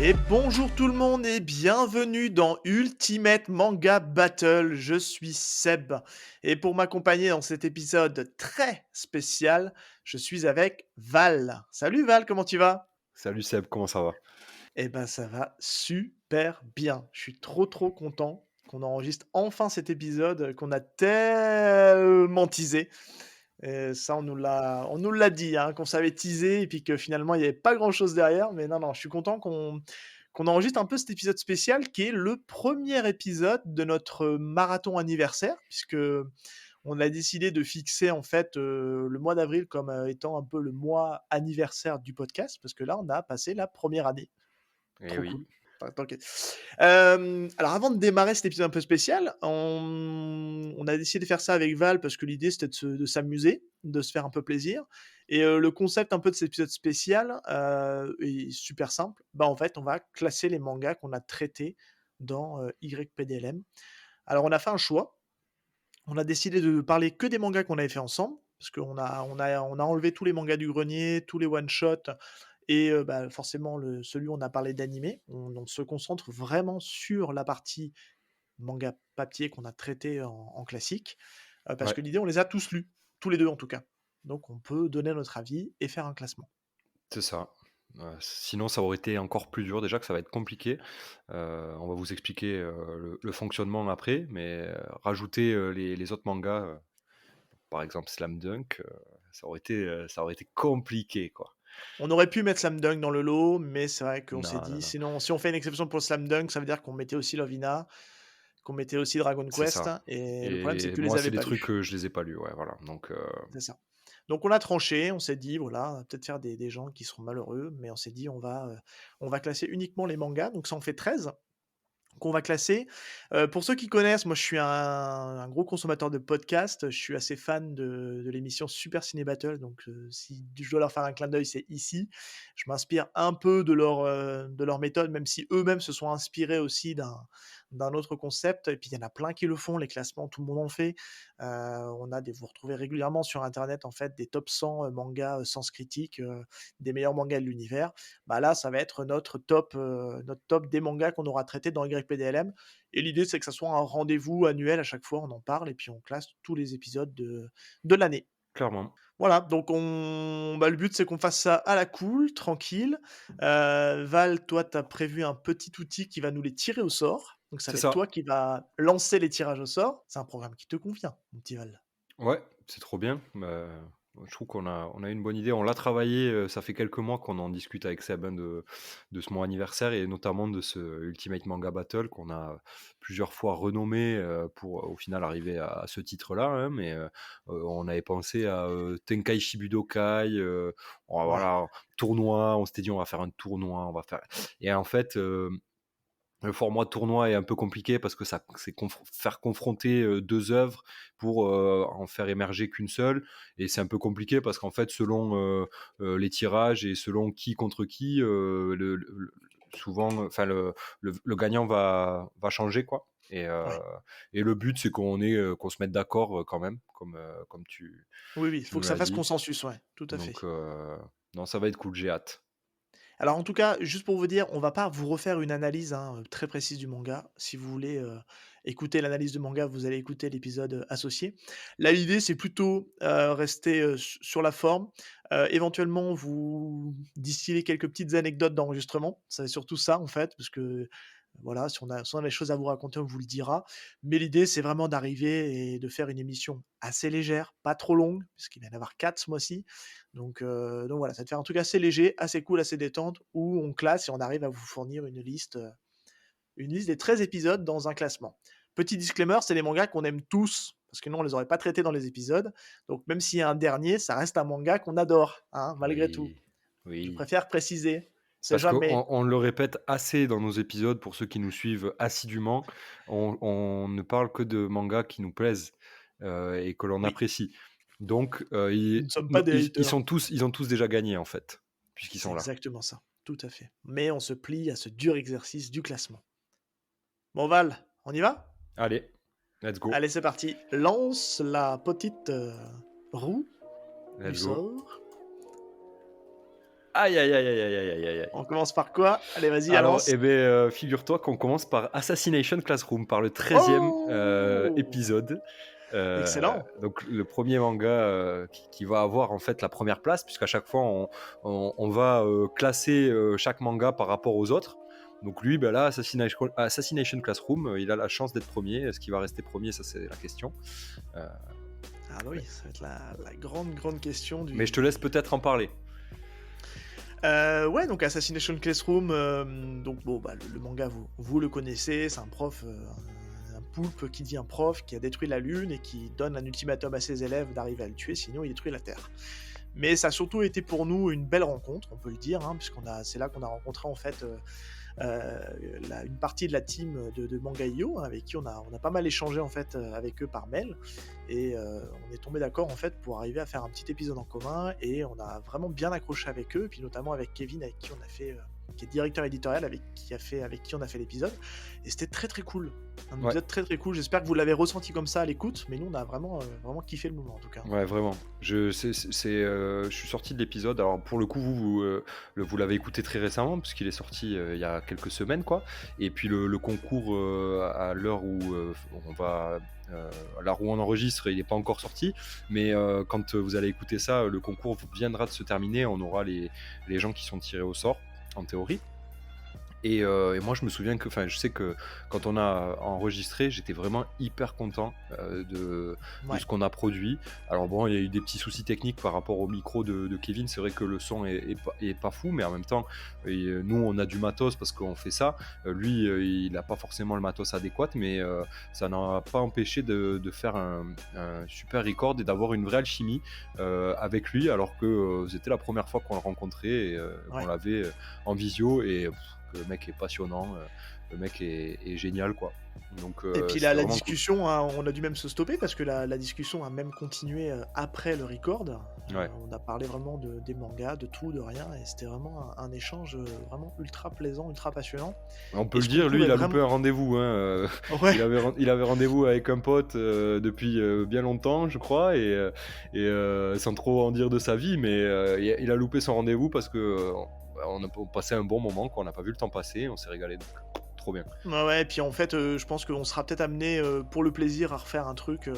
Et bonjour tout le monde et bienvenue dans Ultimate Manga Battle. Je suis Seb et pour m'accompagner dans cet épisode très spécial, je suis avec Val. Salut Val, comment tu vas? Salut Seb, comment ça va? Eh ben ça va super bien. Je suis trop content qu'on enregistre enfin cet épisode qu'on a tellement teasé. Et ça, on nous l'a dit, hein, qu'on savait teaser et puis que finalement il n'y avait pas grand-chose derrière. Mais non, je suis content qu'on enregistre un peu cet épisode spécial qui est le premier épisode de notre marathon anniversaire, puisque on a décidé de fixer en fait le mois d'avril comme étant un peu le mois anniversaire du podcast, parce que là on a passé la première année. Eh Trop oui, cool. Enfin, t'inquiète. Alors avant de démarrer cet épisode un peu spécial, on a décidé de faire ça avec Val parce que l'idée c'était de s'amuser, de se faire un peu plaisir. Et le concept un peu de cet épisode spécial est super simple. Bah en fait, on va classer les mangas qu'on a traités dans YPDLM. Alors on a fait un choix. On a décidé de parler que des mangas qu'on avait fait ensemble, parce qu'on a enlevé tous les mangas du grenier, tous les one shot et bah, forcément celui où on a parlé d'animé. On se concentre vraiment sur la partie manga papier qu'on a traité en classique, parce ouais, que l'idée, on les a tous lus, tous les 2 en tout cas. Donc on peut donner notre avis et faire un classement. c'est ça. Sinon, ça aurait été encore plus dur. Déjà que ça va être compliqué. On va vous expliquer le fonctionnement après, mais rajouter les autres mangas, par exemple Slam Dunk, ça aurait été compliqué, quoi. On aurait pu mettre Slam Dunk dans le lot, mais c'est vrai qu'on s'est Non, non, dit, non, sinon si on fait une exception pour Slam Dunk, ça veut dire qu'on mettait aussi Lovina, qu'on mettait aussi Dragon c'est Quest ça. et le problème c'est que Et tu les moi, avais c'est des pas trucs lus. que je les ai pas lus, ouais, voilà. Donc, C'est ça. Donc on a tranché, on s'est dit voilà, on va peut-être faire des gens qui seront malheureux, mais on s'est dit on va classer uniquement les mangas, donc ça en fait 13 qu'on va classer. Pour ceux qui connaissent, moi je suis un gros consommateur de podcasts, je suis assez fan de l'émission Super Ciné Battle, donc si je dois leur faire un clin d'œil, c'est ici. Je m'inspire un peu de leur méthode, même si eux-mêmes se sont inspirés aussi d'un autre concept et puis il y en a plein qui le font, les classements, tout le monde en fait. Vous retrouvez régulièrement sur internet, en fait, des top 100, mangas, sens critique, des meilleurs mangas de l'univers. Bah, là, ça va être notre top des mangas qu'on aura traités dans YPDLM et l'idée, c'est que ça soit un rendez-vous annuel à chaque fois, on en parle et puis on classe tous les épisodes de l'année. clairement, Voilà, donc le but, c'est qu'on fasse ça à la cool, tranquille. Val, toi, tu as prévu un petit outil qui va nous les tirer au sort. Donc ça c'est va être toi ça. qui va lancer les tirages au sort. C'est un programme qui te convient, mon petit Val. Ouais, c'est trop bien. Je trouve qu'on a une bonne idée. On l'a travaillé, ça fait quelques mois qu'on en discute avec Seb, hein, de ce mon anniversaire et notamment de ce Ultimate Manga Battle qu'on a plusieurs fois renommé, pour, au final arriver à ce titre-là, hein. On avait pensé à, Tenkaichi Budokai, Ouais, voilà, tournoi, on s'était dit: «On va faire un tournoi, on va faire» et en fait, le format tournoi est un peu compliqué parce que ça c'est faire confronter, 2 œuvres pour, en faire émerger qu'une seule et c'est un peu compliqué parce qu'en fait selon, les tirages et selon qui contre qui, souvent, enfin le gagnant va changer quoi ouais. et le but c'est qu'on se mette d'accord, quand même comme Oui, il tu faut me que ça l'as fasse dit consensus, ouais, tout à donc fait. non ça va être cool, j'ai hâte. Alors en tout cas, juste pour vous dire, on va pas vous refaire une analyse, hein, très précise du manga. Si vous voulez, écouter l'analyse de manga, vous allez écouter l'épisode, associé. Là, l'idée, c'est plutôt, rester, sur la forme, éventuellement vous distiller quelques petites anecdotes d'enregistrement. C'est surtout ça, en fait, parce que, voilà, si on a des choses à vous raconter, on vous le dira. Mais l'idée, c'est vraiment d'arriver et de faire une émission assez légère, pas trop longue, puisqu'il va y en avoir 4 ce mois-ci. Donc voilà, ça va te faire un truc assez léger, assez cool, assez détente, où on classe et on arrive à vous fournir une liste des 13 épisodes dans un classement. Petit disclaimer, c'est les mangas qu'on aime tous, parce que nous, on les aurait pas traités dans les épisodes. Donc même s'il y a un dernier, ça reste un manga qu'on adore, hein, malgré tout. Oui, Je oui. préfère préciser, c'est Parce qu'on jamais. on le répète assez dans nos épisodes pour ceux qui nous suivent assidûment, on ne parle que de mangas qui nous plaisent, et que l'on Oui, apprécie. Donc, nous ne sommes pas des haters. ils ont tous déjà gagné en fait, puisqu'ils C'est sont là. exactement ça, tout à fait. Mais on se plie à ce dur exercice du classement. Bon Val, on y va? Allez, let's go, Allez, c'est parti. Lance la petite roue du let's go. sort. Aïe, aïe, aïe, aïe, aïe, aïe, aïe, aïe, aïe. On commence par quoi? Allez, vas-y, Alors, avance. figure-toi qu'on commence par Assassination Classroom, par le 13e Oh! épisode. Excellent. Donc le premier manga, qui va avoir en fait la première place, puisqu'à chaque fois on va, classer, chaque manga par rapport aux autres. Donc lui, bah, là, Assassination Classroom, il a la chance d'être premier. Est-ce qu'il va rester premier? Ça, c'est la question. Heu, Ah bah oui, mais ça va être la grande question mais je du te laisse peut-être en parler. ouais, donc Assassination Classroom, donc bon, bah, le manga, vous le connaissez, c'est un prof, un poulpe qui dit un prof qui a détruit la Lune et qui donne un ultimatum à ses élèves d'arriver à le tuer, sinon il détruit la Terre. Mais ça a surtout été pour nous une belle rencontre, on peut le dire, hein, c'est là qu'on a rencontré en fait, une partie de la team de Mangaio, hein, avec qui on a pas mal échangé en fait, avec eux par mail et on est tombé d'accord en fait pour arriver à faire un petit épisode en commun et on a vraiment bien accroché avec eux, et puis notamment avec Kevin avec qui on a fait, qui est directeur éditorial avec qui on a fait l'épisode et c'était très, très cool. Un Ouais. épisode très, très cool. J'espère que vous l'avez ressenti comme ça à l'écoute, mais nous on a vraiment kiffé le moment en tout cas. Ouais, vraiment. Je suis sorti de l'épisode. Alors pour le coup, vous l'avez écouté très récemment puisqu'il est sorti, il y a quelques semaines, quoi. Et puis le concours, à l'heure où, à l'heure où on enregistre, il n'est pas encore sorti. Mais quand vous allez écouter ça, le concours viendra de se terminer. On aura les gens qui sont tirés au sort, en théorie. Et moi, je me souviens je sais que quand on a enregistré, j'étais vraiment hyper content, de Ouais. ce qu'on a produit. Alors bon, il y a eu des petits soucis techniques par rapport au micro de Kevin. C'est vrai que le son est pas fou, mais en même temps, nous, on a du matos parce qu'on fait ça. Lui, il n'a pas forcément le matos adéquat, mais ça n'a pas empêché de faire un super record et d'avoir une vraie alchimie avec lui, alors que c'était la première fois qu'on le rencontrait et qu'on Ouais. l'avait en visio. Et le mec est passionnant, le mec est génial, quoi. Donc Et puis la c'était la vraiment cool. discussion, hein, on a dû même se stopper parce que la discussion a même continué, après le record. Ouais. On a parlé vraiment des mangas, de tout, de rien et c'était vraiment un échange, vraiment ultra plaisant, ultra passionnant On peut et le ce dire, concours lui, est il a loupé vraiment un rendez-vous, hein, ouais, il avait rendez-vous avec un pote, depuis, bien longtemps, je crois. Sans trop en dire de sa vie, mais il a loupé son rendez-vous parce que, on a passé un bon moment, quoi. On n'a pas vu le temps passer, on s'est régalé, donc trop bien. ouais, ouais et puis en fait, je pense qu'on sera peut-être amené pour le plaisir, à refaire un truc,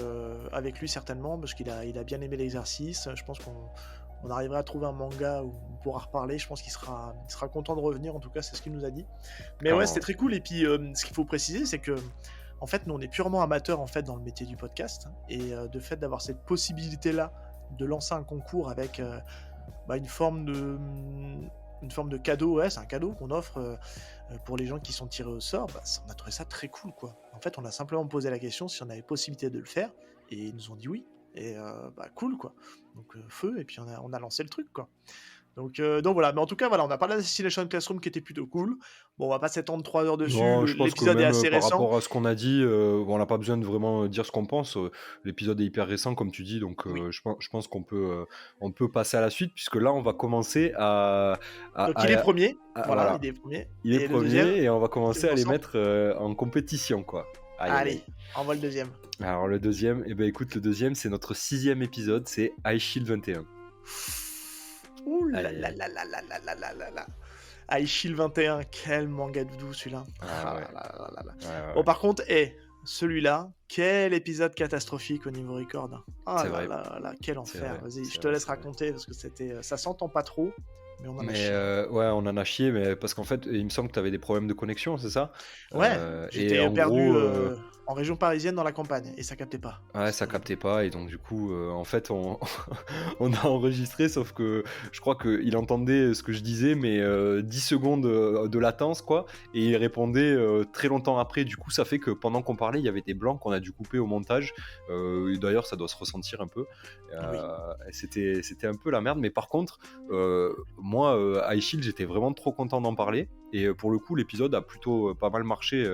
avec lui certainement parce qu'il a bien aimé l'exercice. Je pense qu'on arrivera à trouver un manga où on pourra reparler. Je pense qu'il sera content de revenir, en tout cas, c'est ce qu'il nous a dit. Mais ouais, c'était Clairement. très cool et puis, ce qu'il faut préciser, c'est que en fait, nous, on est purement amateurs, en fait, dans le métier du podcast et de fait d'avoir cette possibilité-là de lancer un concours avec, bah, une forme de cadeau, ouais, c'est un cadeau qu'on offre, pour les gens qui sont tirés au sort, bah, on a trouvé ça très cool, quoi. En fait, on a simplement posé la question si on avait possibilité de le faire et ils nous ont dit oui et bah, cool, quoi. Donc feu et puis on a lancé le truc, quoi. Donc voilà, mais en tout cas, voilà, on a parlé d'Assassination Classroom qui était plutôt cool. Bon, on va pas s'étendre 3 heures dessus, Non, je pense que l'épisode est même, assez par récent. rapport à ce qu'on a dit, on n'a pas besoin de vraiment, dire ce qu'on pense. L'épisode est hyper récent comme tu dis, donc Oui. je pense on peut passer à la suite, puisque là, on va commencer à Donc il est à premier, voilà, voilà, il est premier il est et le deuxième, premier et on va tu commencer me à les concentres? mettre, en compétition, quoi. Aïe, aïe, aïe. Allez, envoie le deuxième. Alors le deuxième, eh ben, écoute, le deuxième, c'est notre 6e épisode, c'est High Shield 21. Ouh Aïe, là aïe, là aïe. là là là là là là là là. Aishil 21, quel manga doudou celui-là. Ah Ah ouais, là là là là là. ouais, ouais, Bon ouais. par contre, celui-là, quel épisode catastrophique au niveau record. Ah C'est là vrai, là là là, quel c'est enfer. vrai, Vas-y, je c'est te vrai, laisse c'est vrai. raconter parce que c'était, ça s'entend pas trop, mais on en a Mais chié. ouais, on en a chié, mais parce qu'en fait, il me semble que tu avais des problèmes de connexion, c'est ça? Ouais, Et j'étais en perdu, gros, en région parisienne dans la campagne et ça captait pas. ouais, ça C'était horrible. captait pas, et donc du coup, en fait, on on a enregistré, sauf que je crois qu'il entendait ce que je disais, mais 10 secondes, de latence, quoi, et il répondait, très longtemps après. Du coup, ça fait que pendant qu'on parlait, il y avait des blancs qu'on a dû couper au montage, et d'ailleurs, ça doit se ressentir un peu. Oui. C'était un peu la merde, mais par contre, moi, High Shield, j'étais vraiment trop content d'en parler, et pour le coup, l'épisode a plutôt, pas mal marché,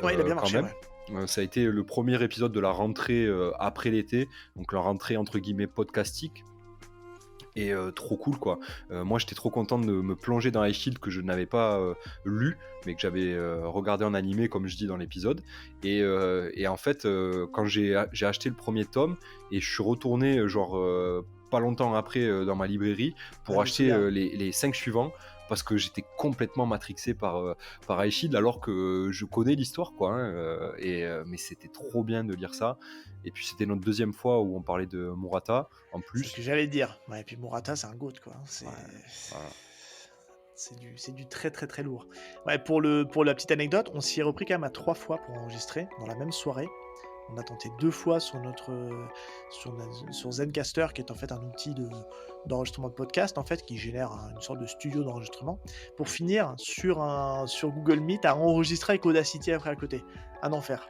Ouais, il a bien quand marché, même. ouais. Ça a été le premier épisode de la rentrée, après l'été, donc la rentrée entre guillemets «podcastique», et trop cool, quoi. Moi, j'étais trop content de me plonger dans High Shield, que je n'avais pas, lu, mais que j'avais, regardé en animé, comme je dis dans l'épisode. Et en fait, quand j'ai acheté le premier tome et je suis retourné, genre, pas longtemps après dans ma librairie Ouais, pour je me acheter souviens. les 5 suivants parce que j'étais complètement matrixé par Ice Shield alors que je connais l'histoire, quoi, hein, mais c'était trop bien de lire ça. Et puis c'était notre deuxième fois où on parlait de Murata en C'est ce que plus. j'allais dire. Ouais, et puis Murata, c'est un GOAT, quoi, hein. Ouais, voilà. C'est du très, très, très lourd. Ouais, pour la petite anecdote, on s'y est repris quand même à 3 fois pour enregistrer dans la même soirée. On a tenté 2 fois sur Zencastr, qui est en fait un outil d'enregistrement de podcast, en fait, qui génère une sorte de studio d'enregistrement, pour finir sur Google Meet à enregistrer avec Audacity après à côté. Un enfer.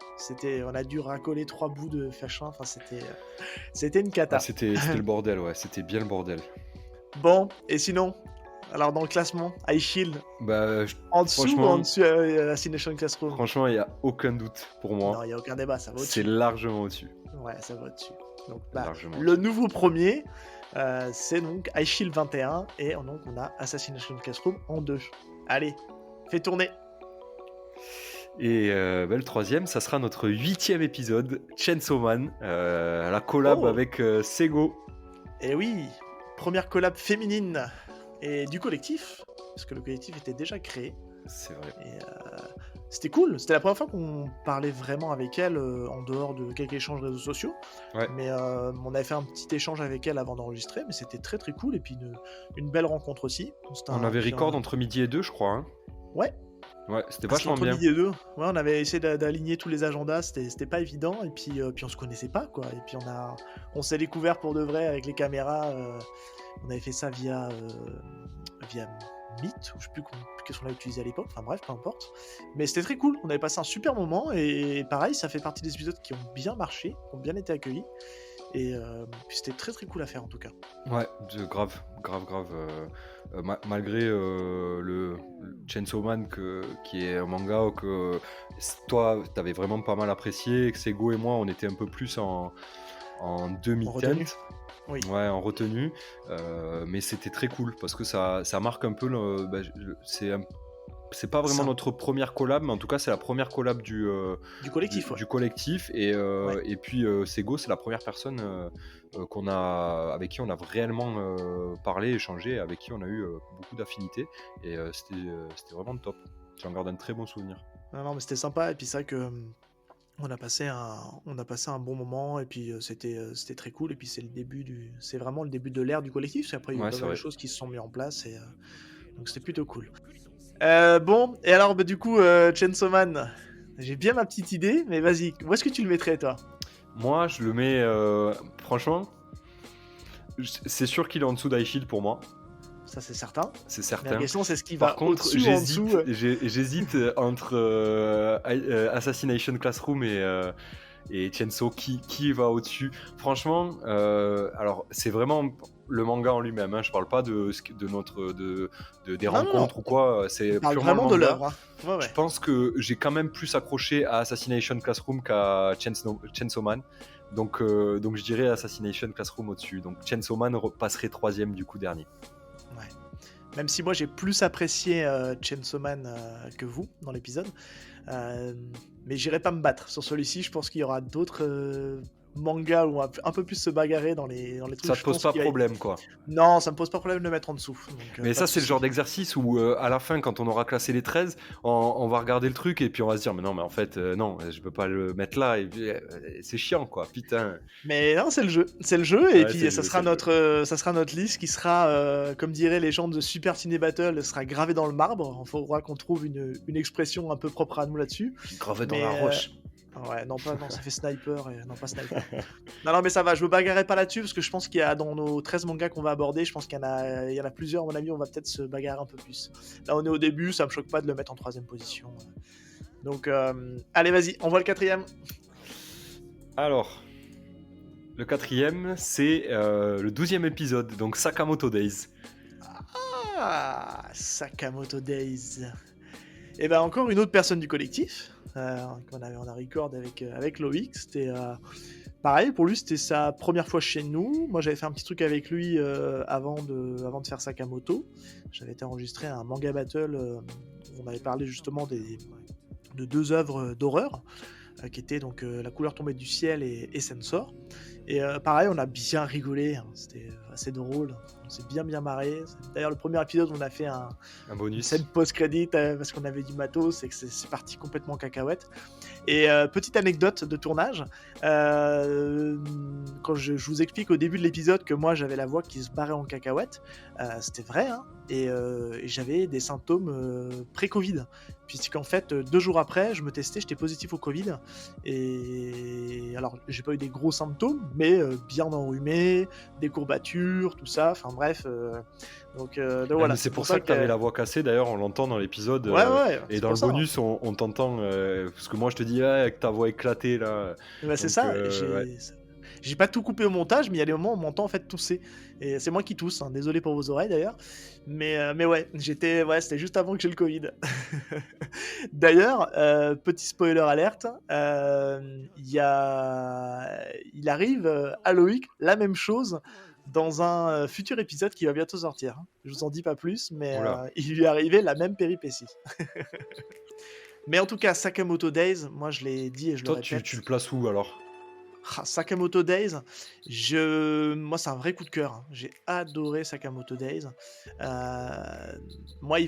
On a dû racoler 3 bouts de machin, enfin c'était une Ah, cata. c'était le bordel, ouais, c'était bien le bordel. Bon, et sinon, alors dans le classement, iShield, Bah, en dessous ou en franchement, dessus Assination Classroom? franchement, il n'y a aucun doute pour Non, moi. il n'y a aucun débat, ça va C'est au-dessus. largement au-dessus. Ouais, ça va au-dessus. Donc, Largement le au-dessus. nouveau premier, c'est donc iShield 21, et donc on a Assassination Classroom en 2. Allez, fais tourner. Et le troisième, ça sera notre 8e épisode, Chainsaw Man, la collab Oh, avec Sego. et oui, première collab féminine et du collectif, parce que le collectif était déjà créé. C'est vrai. Et c'était cool, c'était la première fois qu'on parlait vraiment avec elle en dehors de quelques échanges réseaux sociaux. Ouais. Mais on avait fait un petit échange avec elle avant d'enregistrer, mais c'était très très cool. Et puis une belle rencontre aussi. On avait record entre midi et 2, je crois, hein. Ouais, Ouais, c'était c'était vachement entre bien. midi et deux. Ouais, on avait essayé d'aligner tous les agendas, c'était pas évident. Et puis on se connaissait pas, quoi. Et puis on s'est découvert pour de vrai avec les caméras. On avait fait ça via Meet, ou je sais plus qu'est-ce qu'on a utilisé à l'époque, enfin bref, peu importe. Mais c'était très cool, on avait passé un super moment, et pareil, ça fait partie des épisodes qui ont bien marché, qui ont bien été accueillis, et puis c'était très très cool à faire en tout cas. Ouais, grave. Malgré le Chainsaw Man qui est un manga que toi, t'avais vraiment pas mal apprécié, que Sego et moi, on était un peu plus en En retenue. demi-teinte. Oui. Ouais, en retenue, mais c'était très cool parce que ça marque un peu c'est pas vraiment Ça, notre première collab, mais en tout cas c'est la première collab du collectif, ouais. du collectif, Ouais. et puis Sego, c'est la première personne avec qui on a réellement parlé, échangé, avec qui on a eu beaucoup d'affinités, et c'était vraiment top. J'en garde un très bon souvenir. Non, non, mais c'était sympa, et puis c'est vrai que on a passé un bon moment, et puis c'était très cool, et puis c'est vraiment le début de l'ère du collectif, parce qu'après il y a eu Ouais, pas c'est mal de vrai. choses qui se sont mises en place, et donc c'était plutôt cool. Bon, et alors du coup, Chainsaw Man, j'ai bien ma petite idée, mais vas-y, où est-ce que tu le mettrais toi? Moi, je le mets, franchement, c'est sûr qu'il est en dessous d'Aishil pour moi. Ça c'est certain. C'est Mais la certain. question c'est ce qui Par va contre, au-dessus ou en dessous. j'hésite entre Assassination Classroom et Chainsaw. Qui va au-dessus? Franchement, alors c'est vraiment le manga en lui-même, hein. Je parle pas des Non, non, non, rencontres ou quoi. on C'est parle purement le vraiment de manga. l'œuvre, hein. Ouais, Je ouais. pense que j'ai quand même plus accroché à Assassination Classroom qu'à Chainsaw Man. Donc je dirais Assassination Classroom au-dessus. Donc Chainsaw Man passerait troisième du coup dernier. Ouais. Même si moi j'ai plus apprécié Chainsaw Man que vous dans l'épisode, mais j'irai pas me battre sur celui-ci. Je pense qu'il y aura d'autres mangas où on va un peu plus se bagarrer dans les trucs. Ça te Je pose pense pas qu'il y a... problème, quoi. Non, ça me pose pas problème de le mettre en dessous. Donc Mais pas ça, de c'est le genre souci. d'exercice où, à la fin, quand on aura classé les 13, on va regarder le truc et puis on va se dire, mais non, mais en fait, non, je peux pas le mettre là. Et puis, c'est chiant, quoi. Putain. Mais non, c'est le jeu. C'est le jeu, et Ouais, c'est puis le jeu, c'est le jeu. ça sera notre liste qui sera, comme diraient les gens de Super Ciné Battle, sera gravée dans le marbre. Il faudra qu'on trouve une expression un peu propre à nous là-dessus. Gravé dans la Mais roche. ouais, non, ça fait sniper, et non, pas sniper. Non, non, mais ça va, je me bagarrerai pas là-dessus, parce que je pense qu'il y a dans nos 13 mangas qu'on va aborder, je pense qu'il y en a plusieurs, à mon avis, on va peut-être se bagarrer un peu plus. Là, on est au début, ça me choque pas de le mettre en troisième position. Donc, allez, vas-y, on voit le quatrième. Alors, le quatrième, c'est le 12e épisode, donc Sakamoto Days. Ah, Sakamoto Days. Et ben encore une autre personne du collectif, on a record avec Loïc. C'était pareil, pour lui c'était sa première fois chez nous. Moi j'avais fait un petit truc avec lui avant de faire Sakamoto. J'avais été enregistré un manga battle où on avait parlé justement de deux œuvres d'horreur qui étaient donc La couleur tombée du ciel et Sensor. Et pareil, on a bien rigolé, hein. C'était assez drôle. On s'est bien marré. D'ailleurs, le premier épisode, on a fait Un une bonus. scène post-crédit parce qu'on avait du matos et que c'est parti complètement en cacahuète. Et petite anecdote de tournage, quand je vous explique au début de l'épisode que moi j'avais la voix qui se barrait en cacahuète, c'était vrai, hein, et j'avais des symptômes pré-Covid. Puisqu'en fait, 2 jours après, je me testais, j'étais positif au Covid. Et alors, j'ai pas eu des gros symptômes, mais bien enrhumé, des courbatures, tout ça. Enfin bref, donc Ah, mais voilà, c'est c'est pour pour ça ça que tu avais que. la voix cassée, d'ailleurs, on l'entend dans l'épisode, Ouais, ouais, et c'est dans pour le ça, hein. bonus, on t'entend, parce que moi je te dis: «Ah, avec ta voix éclatée là», Bah, c'est donc ça, ouais. j'ai pas tout coupé au montage, mais il y a des moments où on m'entend en fait tousser. Et c'est moi qui tousse, hein. Désolé pour vos oreilles d'ailleurs. Mais ouais, ouais, c'était juste avant que j'ai le Covid. D'ailleurs, petit spoiler alerte, il arrive à Loïc la même chose dans un futur épisode qui va bientôt sortir, hein. Je vous en dis pas plus, mais Ouh là. il lui est arrivé la même péripétie. Mais en tout cas, Sakamoto Days, moi je l'ai dit et je le Toi, tu le répète. places où alors? Sakamoto Days, moi c'est un vrai coup de cœur, hein. J'ai adoré Sakamoto Days. Moi,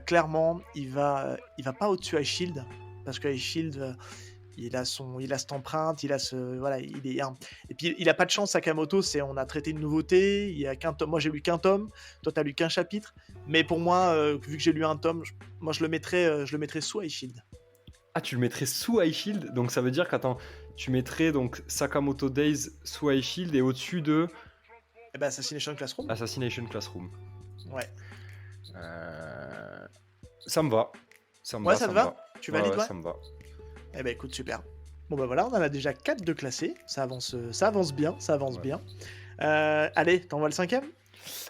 clairement, il va pas au-dessus Ice Shield parce que Ice Shield, il a cette empreinte, il a ce, voilà, il est et puis il a pas de chance. Sakamoto, on a traité une nouveauté, il y a qu'un tome. Moi, j'ai lu qu'un tome. Toi, t'as lu qu'un chapitre. Mais pour moi, vu que j'ai lu un tome, moi je le mettrais sous Ice Shield. Ah, tu le mettrais sous High Shield? Donc ça veut dire qu'attends, tu mettrais donc Sakamoto Days sous High Shield et au-dessus de Eh ben, Assassination Classroom. Assassination Classroom. Ouais. Heu, Ça me va, ça me Ouais, va, ça ça te me va. va? Tu Ouais, valides, ouais, ouais? ça me va. Eh ben écoute, super. Bon bah voilà, on en a déjà 4 de classés. Ça avance bien, ça avance Ouais. bien. Allez, t'envoies le cinquième?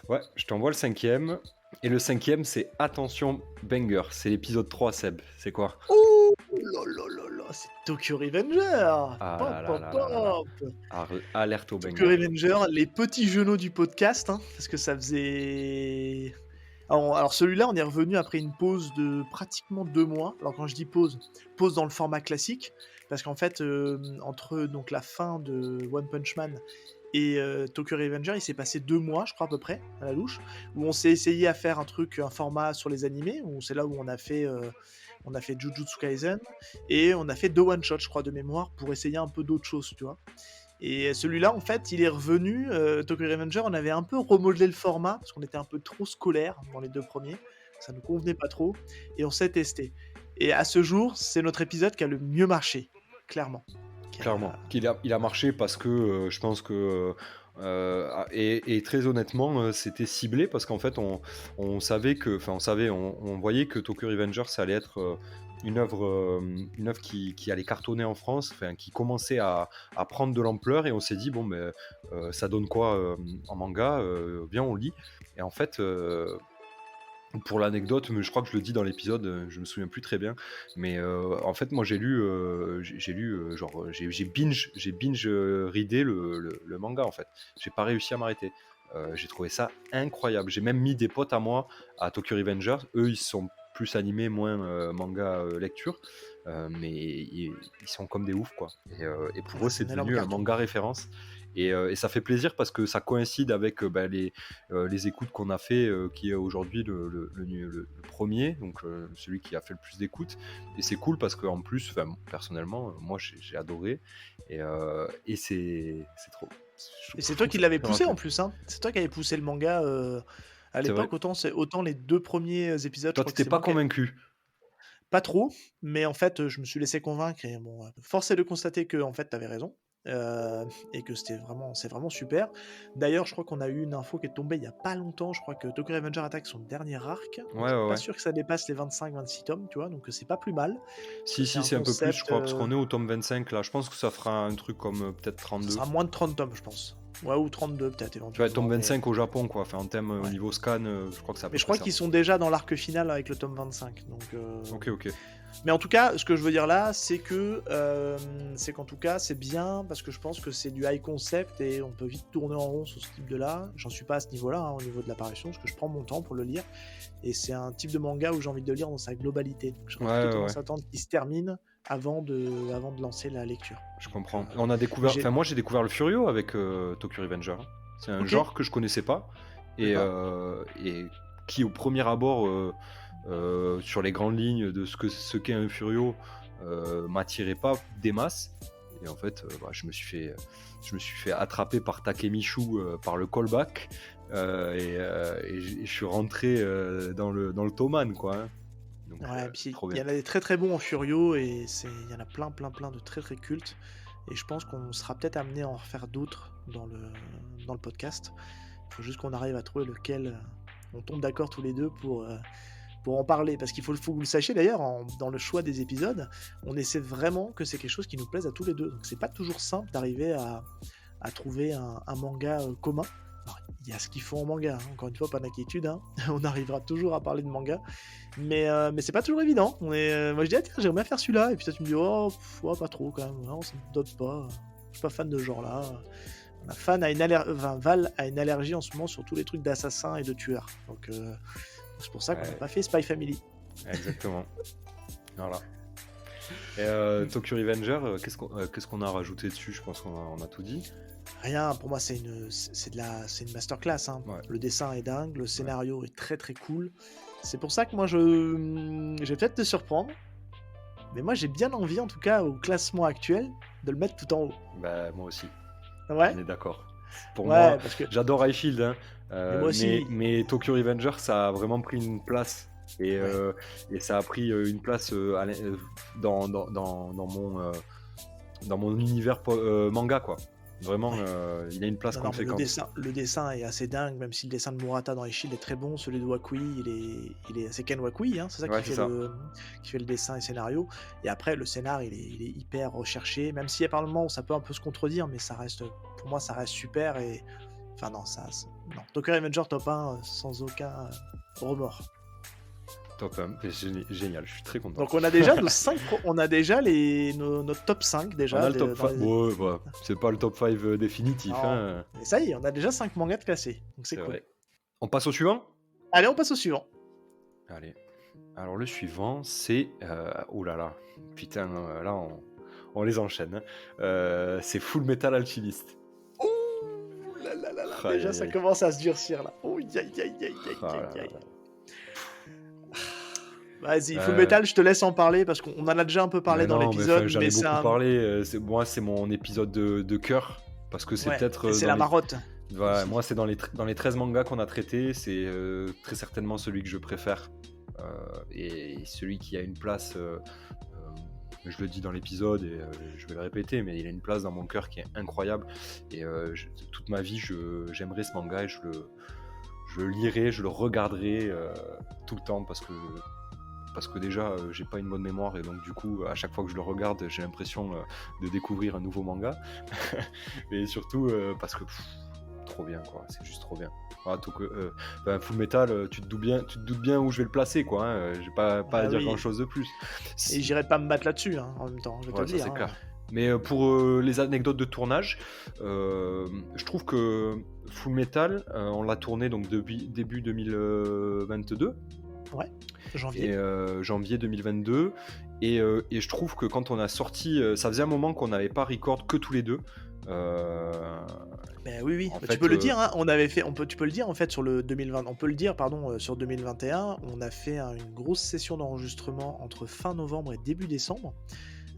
Ouais, je t'envoie le cinquième. Et le cinquième, c'est attention banger. C'est l'épisode 3, Seb. C'est quoi? Oh là là là là, c'est Tokyo Revenger. Ah Pop, là là pop, là là là là. pop. Alerte au Tokyo banger. Revenger, les petits genoux du podcast, hein, parce que ça faisait. Alors celui-là, on est revenu après une pause de pratiquement 2 mois. Alors quand je dis pause, pause dans le format classique, parce qu'en fait, entre donc la fin de One Punch Man et Tokyo Revenger, il s'est passé 2 mois, je crois à peu près, à la louche, où on s'est essayé à faire un format sur les animés, où c'est là où on a fait Jujutsu Kaisen, et on a fait 2 one-shots, je crois, de mémoire, pour essayer un peu d'autres choses, tu vois. Et celui-là, en fait, il est revenu. Tokyo Revenger, on avait un peu remodelé le format, parce qu'on était un peu trop scolaire dans les 2 premiers. Ça ne nous convenait pas trop, et on s'est testé. Et à ce jour, c'est notre épisode qui a le mieux marché, clairement. Qui Clairement. a- Il a marché parce que je pense que. Et très honnêtement, c'était ciblé parce qu'en fait, on savait que. Enfin, on voyait que Tokyo Revenger, ça allait être une œuvre qui allait cartonner en France, enfin, qui commençait à prendre de l'ampleur. Et on s'est dit, bon, mais ça donne quoi en manga? Viens, on lit. Et en fait. Pour l'anecdote, mais je crois que je le dis dans l'épisode, je me souviens plus très bien, mais en fait, moi, j'ai lu, genre, j'ai binge, readé le manga, en fait. J'ai pas réussi à m'arrêter. J'ai trouvé ça incroyable. J'ai même mis des potes à moi à Tokyo Revengers. Eux, ils sont plus animés, moins manga lecture, mais ils sont comme des oufs, quoi. Et pour eux, c'est C'est un énorme devenu un carton. manga référence. Et ça fait plaisir parce que ça coïncide avec les écoutes qu'on a fait, qui est aujourd'hui le premier, donc celui qui a fait le plus d'écoutes. Et c'est cool parce qu'en plus, personnellement, moi j'ai adoré. Et c'est trop. Et Je c'est toi trouve que qui c'est l'avais super poussé en intéressant. plus, hein. C'est toi qui avais poussé le manga à C'est vrai. l'époque. Autant les 2 premiers épisodes, je Toi, crois que t'étais c'est pas moi qui avais. convaincu. Pas trop, mais en fait, je me suis laissé convaincre et bon, force est de constater que en fait, tu avais raison, et que c'est vraiment super. D'ailleurs, je crois qu'on a eu une info qui est tombée il y a pas longtemps, je crois que Tokyo Revenger attaque son dernier arc, donc Ouais, je suis ouais, pas ouais. sûr que ça dépasse les 25-26 tomes, tu vois? Donc c'est pas plus mal, parce que Si, c'est si, un c'est un peu plus, je concept, crois, parce qu'on est au tome 25 là. Je pense que ça fera un truc comme peut-être ça 32. sera moins de 30 tomes, je pense. Ouais, ou 32 peut-être Tu vois, tome éventuellement, mais 25 au Japon, quoi. Enfin, en thème au ouais. niveau scan, je crois que c'est à Mais peu je près crois ça. qu'ils sont déjà dans l'arc final avec le tome 25, donc Ok, ok. mais en tout cas, ce que je veux dire là, c'est qu'en tout cas, c'est bien parce que je pense que c'est du high concept et on peut vite tourner en rond sur ce type de là. J'en suis pas à ce niveau-là, hein, au niveau de l'apparition, parce que je prends mon temps pour le lire. Et c'est un type de manga où j'ai envie de le lire dans sa globalité. Donc j'aurais Ouais, plutôt ouais, ouais. tendance à attendre qu'il se termine avant de lancer la lecture. Je Donc, comprends. On a découvert. j'ai Enfin, moi, j'ai découvert le Furio avec Tokyo Revenger. C'est un OK, genre que je connaissais pas d'accord. et qui au premier abord, sur les grandes lignes de ce qu'est un Furio, m'attirait pas des masses et en fait, bah, je me suis fait attraper par Takemichu, par le callback, et je suis rentré, dans le Toman quoi, hein. Donc Ouais, puis trop il y bien. en a des très, très bons en Furio et il y en a plein, plein, plein de très, très cultes et je pense qu'on sera peut-être amené à en refaire d'autres dans le podcast. Il faut juste qu'on arrive à trouver lequel, on tombe d'accord tous les 2 pour en parler. Parce faut que vous le sachiez d'ailleurs, dans le choix des épisodes, on essaie vraiment que c'est quelque chose qui nous plaise à tous les 2. Donc c'est pas toujours simple d'arriver à trouver un manga, commun. Alors, il y a ce qu'il faut en manga, hein, encore une fois, pas d'inquiétude, hein. On arrivera toujours à parler de manga, mais c'est pas toujours évident. Moi je dis: «Ah tiens, j'aimerais bien faire celui-là» et puis toi tu me dis: «Oh, ouais, pas trop quand même, non, ça me dote pas, je suis pas fan de ce genre-là». Val a une allergie en ce moment sur tous les trucs d'assassins et de tueurs. Donc c'est pour ça qu'on n'a Ouais, pas fait Spy Family. exactement. Voilà. Et Mmh. Tokyo Revenger, qu'est-ce qu'on a rajouté dessus? Je pense qu'on a tout dit. Rien, pour moi c'est une masterclass, hein. Ouais, Le dessin est dingue, le ouais. scénario est très, très cool. C'est pour ça que moi je vais peut-être te surprendre, mais moi j'ai bien envie en tout cas au classement actuel de le mettre tout en haut. Bah, moi aussi, Ouais? on est d'accord. Pour moi, Ouais, parce que j'adore High Shield, hein, mais moi mais aussi. mais Tokyo Revenger, ça a vraiment pris une place et Ouais. heu et ça a pris, une place, dans mon univers manga, quoi. Vraiment, Ouais. il a une place Non, non, mais conséquente. le dessin est assez dingue, même si le dessin de Murata dans Ishield est très bon, celui de Wakui, c'est Ken Wakui, hein, c'est ça Ouais, c'est ça. qui fait le dessin et scénario. Et après, le scénar, il est hyper recherché, même s'il y a par moments où ça peut un peu se contredire, mais ça reste, pour moi, ça reste super. Et enfin, non, non. Tokyo Revenger top 1, sans aucun remords. Top, mais génial, je suis très content. Donc, on a déjà on a déjà notre top 5 On déjà a le top dans 5. les. Bon, ouais, bah, c'est pas le top 5 définitif, Non, hein, mais ça y est, on a déjà 5 mangas de classés, donc c'est c'est cool. vrai. On passe au suivant? Allez, on passe au suivant. Allez. Alors le suivant, c'est, ouh là là, putain, là on les enchaîne, hein. C'est Full Metal Alchemist. Ouh là là là là, Aïe déjà aïe ça aïe. commence à se durcir là. Ouh aïe aïe aïe aïe Ah aïe là là aïe. là. Vas-y, Full Heu, Metal, je te laisse en parler parce qu'on en a déjà un peu parlé mais dans non, mais enfin l'épisode, j'en mais ai c'est beaucoup un parlé, c'est mon épisode de cœur parce que c'est ouais, peut-être, c'est dans la les marotte voilà, moi aussi. c'est dans les 13 mangas qu'on a traités, c'est, très certainement celui que je préfère, et celui qui a une place, je le dis dans l'épisode et je vais le répéter, mais il a une place dans mon cœur qui est incroyable et toute ma vie, j'aimerais ce manga et je le lirai, je le regarderai, tout le temps parce que déjà, j'ai pas une bonne mémoire et donc du coup, à chaque fois que je le regarde, j'ai l'impression, de découvrir un nouveau manga. Et surtout, parce que trop bien quoi, c'est juste trop bien. Ah, tout que, Fullmetal, tu te doutes bien où je vais le placer quoi, hein, j'ai pas à Ah dire grand oui, chose de plus. et Si j'irai pas me battre là-dessus, hein, en même temps, je vais te Ouais, le ça dire, c'est hein. clair. Mais pour les anecdotes de tournage, je trouve que Fullmetal, on l'a tourné donc début 2022 Ouais, et janvier. janvier 2022 et je trouve que quand on a sorti, ça faisait un moment qu'on n'avait pas record que tous les 2. Heu, Beh, oui, oui, En bah, tu peux fait, le dire, hein, tu peux le dire en fait sur le 2020 on peut le dire pardon, sur 2021, on a fait une grosse session d'enregistrement entre fin novembre et début décembre.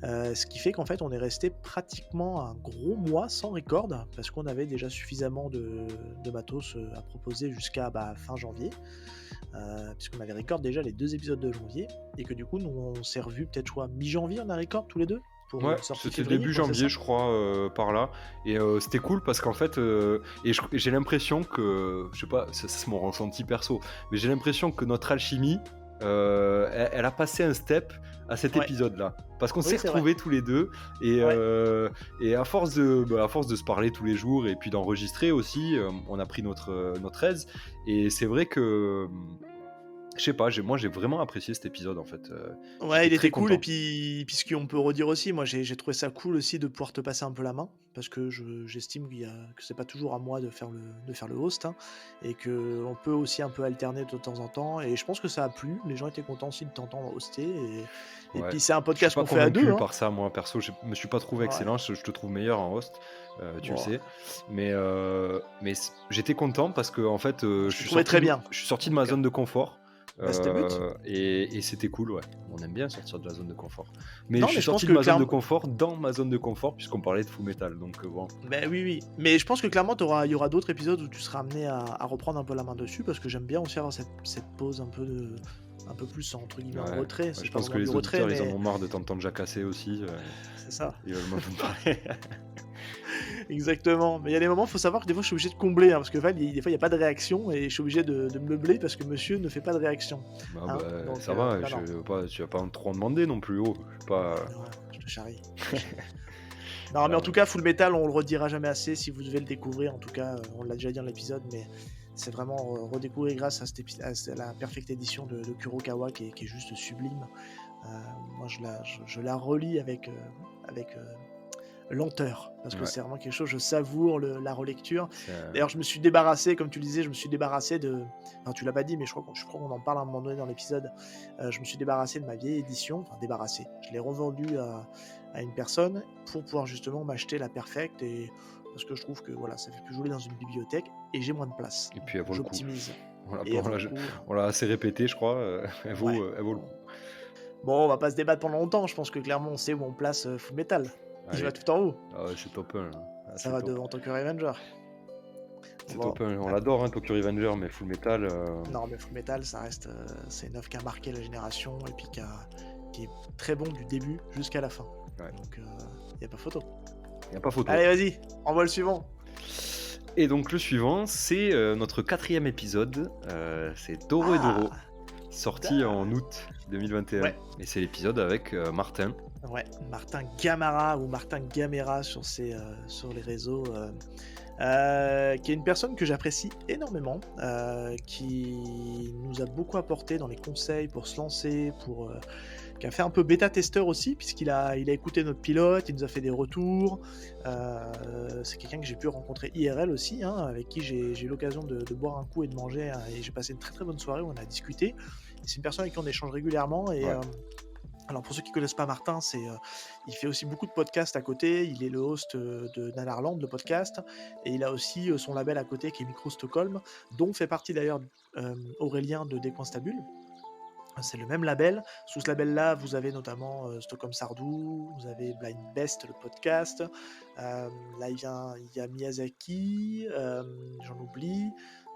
Ce qui fait qu'en fait, on est resté pratiquement un gros mois sans record, parce qu'on avait déjà suffisamment de matos, à proposer jusqu'à, bah, fin janvier. Puisqu'on avait record déjà les 2 épisodes de janvier et que du coup, nous, on s'est revus peut-être, je crois, mi-janvier, on a record tous les 2 pour ouais, une sortie c'était février, début quoi, c'est janvier ça? je crois, par là et c'était cool parce qu'en fait, j'ai l'impression que, je sais pas, ça c'est mon ressenti perso, mais j'ai l'impression que notre alchimie, elle a passé un step à cet Ouais, épisode-là. Parce qu'on oui, s'est c'est vrai. retrouvés tous les 2 et Ouais, à force de se parler tous les jours et puis d'enregistrer aussi, on a pris notre aise et c'est vrai que, Je sais pas, j'ai vraiment apprécié cet épisode en fait, Ouais, j'étais il très était cool et content. puis ce qu'on peut redire aussi, moi j'ai trouvé ça cool aussi de pouvoir te passer un peu la main parce que j'estime que c'est pas toujours à moi de faire le host, hein, et qu'on peut aussi un peu alterner de temps en temps et je pense que ça a plu. Les gens étaient contents aussi de t'entendre hoster et Ouais, puis c'est un je suis podcast pas qu'on fait à 2, convaincu hein. par ça moi perso, je me suis pas trouvé Ouais, excellent, je te trouve meilleur en host, tu le bon, sais. Mais j'étais content parce que en fait, je te trouvais très bien, je suis sorti en de tout ma cas. zone de confort, Bah, c'était le but. et c'était cool, ouais. On aime bien sortir de la zone de confort. Mais je Non, mais suis je pense sorti de que ma zone de clairement confort dans ma zone de confort puisqu'on parlait de Fullmetal donc bon. beh, oui, oui, mais je pense que clairement il y aura d'autres épisodes où tu seras amené à reprendre un peu la main dessus parce que j'aime bien aussi avoir cette pause un peu plus entre guillemets «en Ouais, retrait». ouais, C'est je pas pense que vraiment du les retrait, auditeurs, ils en mais ont marre de t'entendre jacasser aussi, c'est ça. ils veulent m'entendre parler. Exactement, mais il y a des moments, faut savoir que des fois, je suis obligé de combler, hein, parce que Val, des fois, il y a pas de réaction et je suis obligé de meubler parce que monsieur ne fait pas de réaction, Bah, hein, donc ça va, non, non, tu vas pas trop en demander non plus, oh, je suis pas non, je te charrie. Non, mais en tout cas, Full Metal, on le redira jamais assez si vous devez le découvrir, en tout cas, on l'a déjà dit dans l'épisode, mais c'est vraiment redécouvrir grâce à la perfecte édition de Kurokawa qui est juste sublime. Heu, Moi, je la relis avec, lenteur, parce que ouais, c'est vraiment quelque chose, je savoure la relecture. c'est, D'ailleurs, je me suis débarrassé, comme tu le disais, je me suis débarrassé de. Enfin, tu l'as pas dit, mais je crois qu'on en parle à un moment donné dans l'épisode. Je me suis débarrassé de ma vieille édition, enfin débarrassé. Je l'ai revendue à une personne pour pouvoir justement m'acheter la perfecte et parce que je trouve que voilà, ça fait plus joli dans une bibliothèque et j'ai moins de place. et Donc puis elle vaut le coup. j'optimise Voilà, et bon elle vaut là le coup. on l'a assez répété je crois, Ouais. elle vaut le coup. Bon, on va pas se débattre pendant longtemps. Je pense que clairement, on sait où on place Full Metal. Il va Allez, tout en haut. ah ouais, c'est top 1 là, ah Ça c'est va top. devant Tokyo Revenger. C'est Bon. top 1, on l'adore hein, Tokyo Revenger, mais Fullmetal, Non, mais Fullmetal, ça reste, c'est une œuvre qui a marqué la génération et puis qui est très bon du début jusqu'à la fin. ouais, Donc, y a pas photo. y a pas photo. Allez, vas-y, envoie le suivant. Et donc le suivant, c'est, notre 4e épisode, c'est Doro et Doro, Ah! sorti Da en août 2021 Ouais, et c'est l'épisode avec, Martin. ouais, Martin Gamara ou Martin Gamera sur les réseaux, qui est une personne que j'apprécie énormément, qui nous a beaucoup apporté dans les conseils pour se lancer, qui a fait un peu bêta-testeur aussi, il a écouté notre pilote, il nous a fait des retours. C'est quelqu'un que j'ai pu rencontrer IRL aussi, hein, avec qui j'ai eu l'occasion de boire un coup et de manger, hein, et j'ai passé une très très bonne soirée où on a discuté. C'est une personne avec qui on échange régulièrement et Ouais, alors pour ceux qui connaissent pas Martin, il fait aussi beaucoup de podcasts à côté. Il est le host de Nanarland, le podcast, et il a aussi son label à côté qui est Micro Stockholm, dont fait partie d'ailleurs Aurélien de Descoinstabule. C'est le même label. Sous ce label-là, vous avez notamment Stockholm Sardou, vous avez Blind Best, le podcast. Là, il y a Miyazaki, j'en oublie.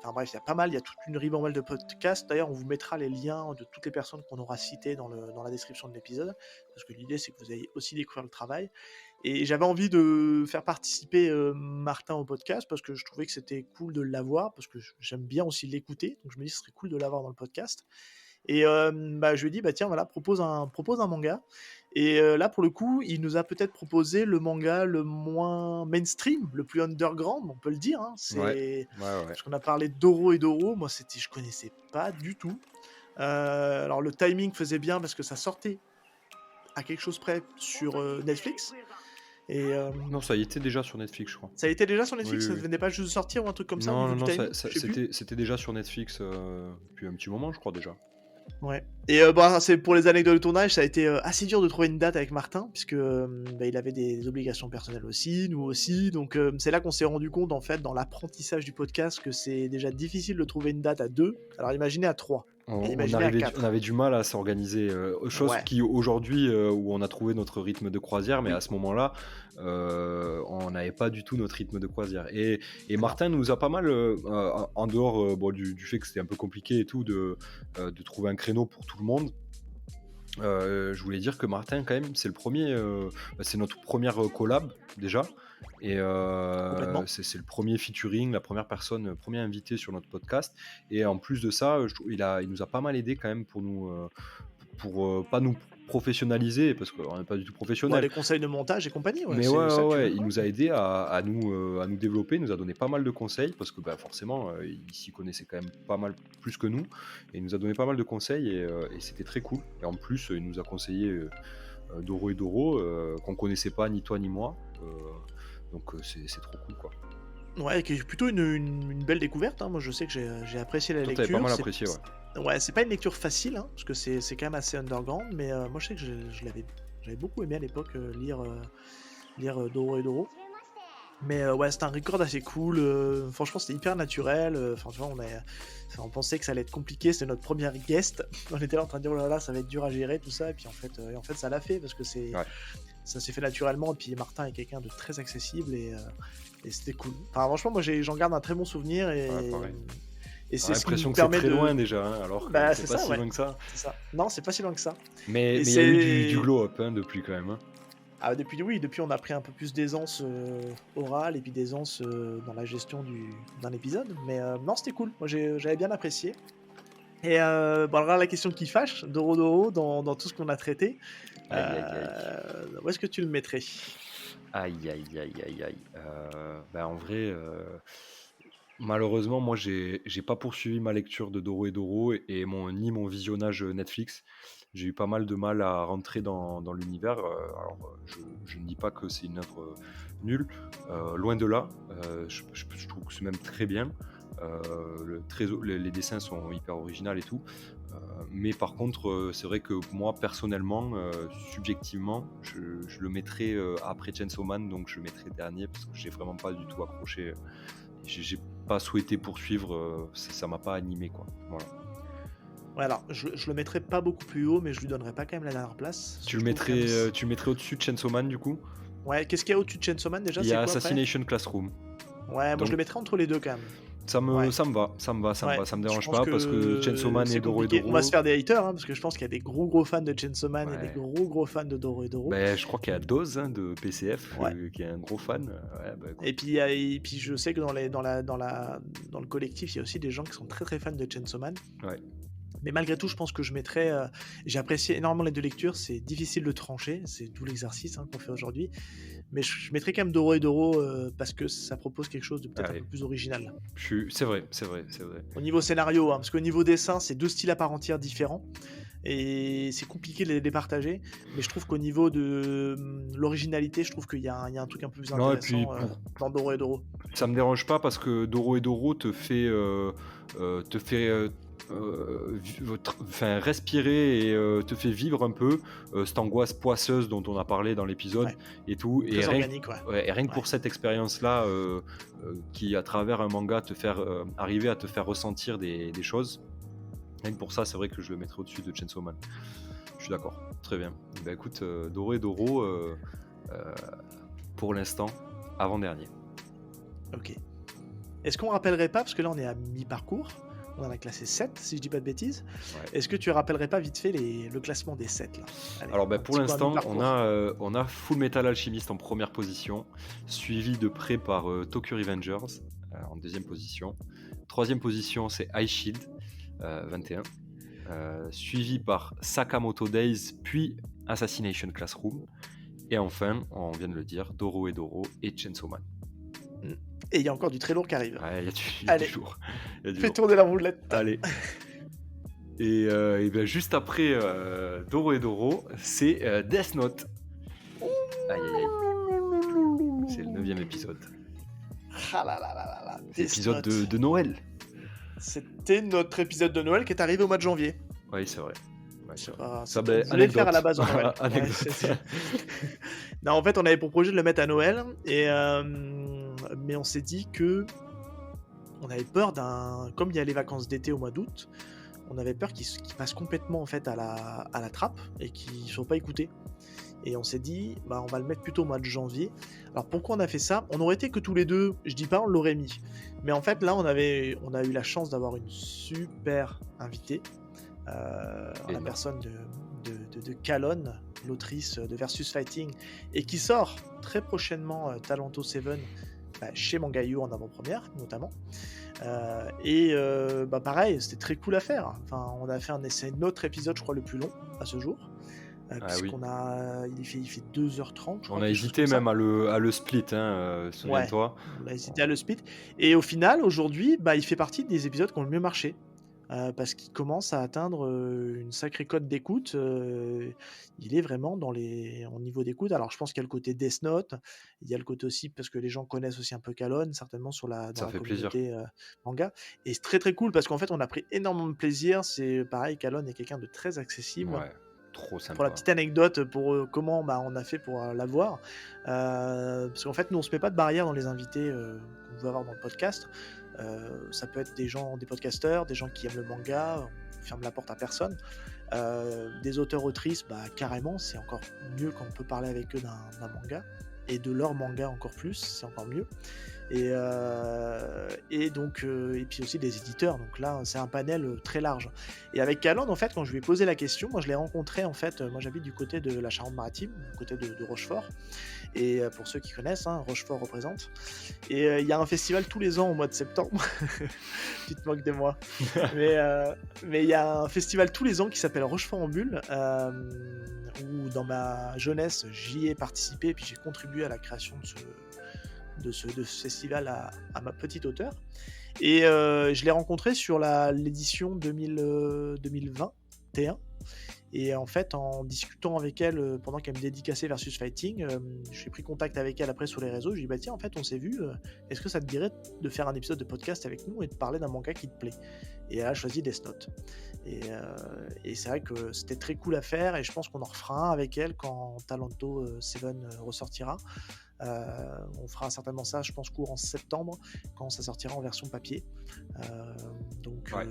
Enfin bref, il y a pas mal, il y a toute une ribambelle de podcasts. D'ailleurs, on vous mettra les liens de toutes les personnes qu'on aura citées dans la description de l'épisode, parce que l'idée, c'est que vous ayez aussi découvert le travail. Et j'avais envie de faire participer Martin au podcast, parce que je trouvais que c'était cool de l'avoir, parce que j'aime bien aussi l'écouter. Donc je me dis, ce serait cool de l'avoir dans le podcast. Et bah, je lui ai dit: «Bah, tiens, voilà, propose un manga» et là, pour le coup, il nous a peut-être proposé le manga le moins mainstream, le plus underground, on peut le dire, hein. ouais, C'est ouais, ouais. parce qu'on a parlé de Doro et Doro, moi, je connaissais pas du tout. Alors le timing faisait bien parce que ça sortait à quelque chose près sur, Netflix et Non, ça y était déjà sur Netflix, je crois. ça a été déjà sur Oui, Netflix? oui, Ça oui. venait pas juste de sortir ou un truc comme ça au Non, niveau non, du non, timing? Je sais plus. c'était déjà sur Netflix, depuis un petit moment, je crois déjà. Ouais et bah, c'est pour les anecdotes de tournage, ça a été, assez dur de trouver une date avec Martin puisque, bah, il avait des obligations personnelles aussi, nous aussi, donc c'est là qu'on s'est rendu compte, en fait, dans l'apprentissage du podcast que c'est déjà difficile de trouver une date à 2. Alors imaginez à 3 et imaginez à On 4. avait du mal à s'organiser, chose Ouais, qui aujourd'hui, où on a trouvé notre rythme de croisière, mais à oui, ce moment-là, on n'avait pas du tout notre rythme de croisière et non, Martin nous a pas mal, en dehors, bon du fait que c'était un peu compliqué et tout de trouver un créneau pour tout le monde. Je voulais dire que Martin quand même, c'est le premier, c'est notre première collab déjà et complètement. c'est le premier featuring, la première personne, 1er invité sur notre podcast et en plus de ça, je trouve il nous a pas mal aidé quand même pour nous, pas nous professionnaliser parce qu'on n'est pas du tout Ouais, professionnels. les conseils de montage et compagnie, ouais, Mais ouais, c'est ça ouais, que tu veux? ouais, il nous a aidés à nous développer, il nous a donné pas mal de conseils parce que, bah, forcément, il s'y connaissait quand même pas mal plus que nous et il nous a donné pas mal de conseils et c'était très cool et en plus, il nous a conseillé, Doro et Doro, qu'on connaissait pas ni toi ni moi, donc c'est trop cool, quoi. Ouais, qui est plutôt une belle découverte, hein. Moi, je sais que j'ai apprécié la Toi, tu pas lecture. mal apprécié, ouais. Ouais, c'est pas une lecture facile, hein, parce que c'est quand même assez underground, mais moi, je sais que j'avais beaucoup aimé à l'époque, lire Doro et Doro. Mais ouais, c'était un record assez cool, franchement, c'était hyper naturel, enfin, tu vois, on pensait que ça allait être compliqué, c'était notre première guest. On était là en train de dire: «Oh là là, ça va être dur à gérer tout ça», et puis en fait ça l'a fait parce que Ouais, ça s'est fait naturellement, et puis Martin est quelqu'un de très accessible, et c'était cool. Enfin, franchement, moi j'en garde un très bon souvenir, ouais, pareil. et On a c'est ce qui nous l'impression que c'est permet très loin de. déjà, hein, alors que Bah, c'est c'est pas ça, si ouais, loin que ça. c'est ça. Non, c'est pas si loin que ça, Mais et il y a eu du c'est. glow up, hein, depuis quand même, hein. Ah, depuis on a pris un peu plus d'aisance, orale, et puis d'aisance, dans la gestion d'un épisode, mais non, c'était cool. Moi, j'avais bien apprécié, et bon, alors là, la question qui fâche, Doro Doro, dans tout ce qu'on a traité, Aïe, aïe, aïe. où est-ce que tu le mettrais? Aïe, aïe, aïe, aïe, aïe. Bah, en vrai, malheureusement, moi, j'ai pas poursuivi ma lecture de Doro et Doro et ni mon visionnage, Netflix. J'ai eu pas mal de mal à rentrer dans l'univers, alors, je ne dis pas que c'est une œuvre, nulle, loin de là, je trouve que c'est même très bien. Les dessins sont hyper originaux et tout, mais par contre, c'est vrai que moi, personnellement, subjectivement, je le mettrais, après Chainsaw Man, donc je le mettrais dernier parce que j'ai vraiment pas du tout accroché, j'ai pas souhaité poursuivre, ça m'a pas animé, quoi. Voilà. Ouais, alors, je le mettrais pas beaucoup plus haut, mais je lui donnerais pas quand même la dernière place, parce que je trouve quand même Tu le mettrais au-dessus de Chainsaw Man, du coup? ouais, qu'est-ce qu'il y a au-dessus de Chainsaw Man déjà? Il y C'est a quoi après? Assassination Classroom, Ouais, moi je le donc mettrais entre les 2 quand même. ça me Ouais. ça me va, ça me va, ça me Ouais, va, ça me je dérange pense pas parce que Chainsaw que Man et c'est Doro et compliqué. On va se Doro, faire des haters, hein, parce que je pense qu'il y a des gros fans de Chainsaw Man et des ouais, gros fans de Doro et Doro. beh, je crois qu'il y a Dawes, hein, de PCF, Ouais. qui est un gros fan, ouais, bah, Et écoute. puis, je sais que dans le collectif, il y a aussi des gens qui sont très fans de Chainsaw Man. Ouais. Mais malgré tout, je pense que je mettrais. J'ai apprécié énormément les deux lectures. C'est difficile de trancher. C'est tout l'exercice, hein, qu'on fait aujourd'hui. Mais je mettrais quand même Doro et Doro, parce que ça propose quelque chose de peut-être un Allez, peu plus original. c'est vrai, c'est vrai, c'est vrai. Au niveau scénario, hein, parce qu'au niveau dessin, c'est deux styles à part entière différents. Et c'est compliqué de les partager. Mais je trouve qu'au niveau de l'originalité, je trouve qu'il y a un truc un peu plus Non et puis intéressant, dans Doro et Doro. ça me dérange pas parce que Doro et Doro te fait, enfin respirer et te fait vivre un peu, cette angoisse poisseuse dont on a parlé dans l'épisode Ouais, et tout et très organique, ouais. ouais et rien que Ouais. pour cette expérience-là, qui à travers un manga arriver à te faire ressentir des choses, rien que pour ça, c'est vrai que je le mettrais au-dessus de Chainsaw Man. Je suis d'accord, très bien. Bah écoute, Doro et Doro, heu, pour l'instant, avant-dernier. Ok. Est-ce qu'on rappellerait pas, parce que là on est à mi-parcours, on en a classé 7 si je dis pas de bêtises. Ouais. Est-ce que tu rappellerais pas vite fait le classement des 7 là? Allez, Alors, bah, un pour petit peu à l'instant, mi-parcours. on a Full Metal Alchemist en première position, suivi de près par Tokyo Revengers en deuxième position. Troisième position, c'est Ice Shield, 21, suivi par Sakamoto Days, puis Assassination Classroom. Et enfin, on vient de le dire, Doro et Doro et Chainsaw Man. Mm. Et il y a encore du très lourd qui arrive. Ouais, il y a du Allez, lourd. Il y a du fais lourd. tourner la roulette. Allez. Et ben juste après Doro et Doro, c'est Death Note. Aïe aïe aïe. C'est le 9e épisode. Ah là là là là là, C'est Death l'épisode Note. de Noël. C'était notre épisode de Noël qui est arrivé au mois de janvier. Oui, c'est vrai. Ouais, c'est vrai. Ça, On ben, voulait le faire à la anecdote. base en Noël. Ouais, Anecdote. non, en fait, on avait pour projet de le mettre à Noël, mais on s'est dit que on avait peur comme il y a les vacances d'été au mois d'août, on avait peur qu'il passe complètement en fait à la trappe et qu'il ne soit pas écouté. Et on s'est dit, bah, on va le mettre plutôt au mois de janvier. Alors pourquoi on a fait ça? On aurait été que tous les deux, je dis pas on l'aurait mis. Mais en fait là, on a eu la chance d'avoir une super invitée, la Énorme. personne de Calonne, l'autrice de Versus Fighting, et qui sort très prochainement Talento 7, chez Mangayo en avant-première notamment. Pareil, c'était très cool à faire. Enfin, on a fait c'est notre épisode, je crois, le plus long à ce jour, Ah oui. il fait 2h30, je On crois, a quelque chose comme hésité ça. même à le split, hein, Ouais, souviens-toi? on a hésité à le split et au final, aujourd'hui, il fait partie des épisodes qui ont le mieux marché, parce qu'il commence à atteindre, une sacrée cote d'écoute, il est vraiment au niveau d'écoute. Alors je pense qu'il y a le côté Death Note, il y a le côté aussi parce que les gens connaissent aussi un peu Kalon, certainement dans Ça la fait plaisir. communauté, manga et c'est très, très cool parce qu'en fait, on a pris énormément de plaisir. C'est pareil, Kalon est quelqu'un de très accessible. Ouais, trop Pour la sympa. petite anecdote, pour, comment, on a fait pour, l'avoir, parce qu'en fait, nous, on se met pas de barrière dans les invités, qu'on veut avoir dans le podcast. Ça peut être des podcasteurs, des gens qui aiment le manga, on ferme la porte à personne. Des auteurs-autrices, carrément, c'est encore mieux quand on peut parler avec eux d'un manga et de leur manga encore plus, c'est encore mieux. Et puis aussi des éditeurs, donc là, c'est un panel, très large. Et avec Caland, en fait, quand je lui ai posé la question, moi je l'ai rencontré, en fait, moi j'habite du côté de la Charente-Maritime, du côté de Rochefort et pour ceux qui connaissent, hein, Rochefort représente et il y a un festival tous les ans au mois de septembre. Tu te moques de moi. Mais il y a un festival tous les ans qui s'appelle Rochefort en Bulle, où dans ma jeunesse, j'y ai participé et puis j'ai contribué à la création de ce festival à ma petite hauteur. Et je l'ai rencontré sur l'édition 2021. Et en fait, en discutant avec elle pendant qu'elle me dédicaçait Versus Fighting, j'ai pris contact avec elle après sur les réseaux. Je lui ai dit, tiens, en fait, on s'est vu. Est-ce que ça te dirait de faire un épisode de podcast avec nous et de parler d'un manga qui te plaît? Et elle a choisi Death Note. Et c'est vrai que c'était très cool à faire. Et je pense qu'on en refera un avec elle quand Talento 7 ressortira. On fera certainement ça, je pense, courant septembre, quand ça sortira en version papier. Euh, Ouais.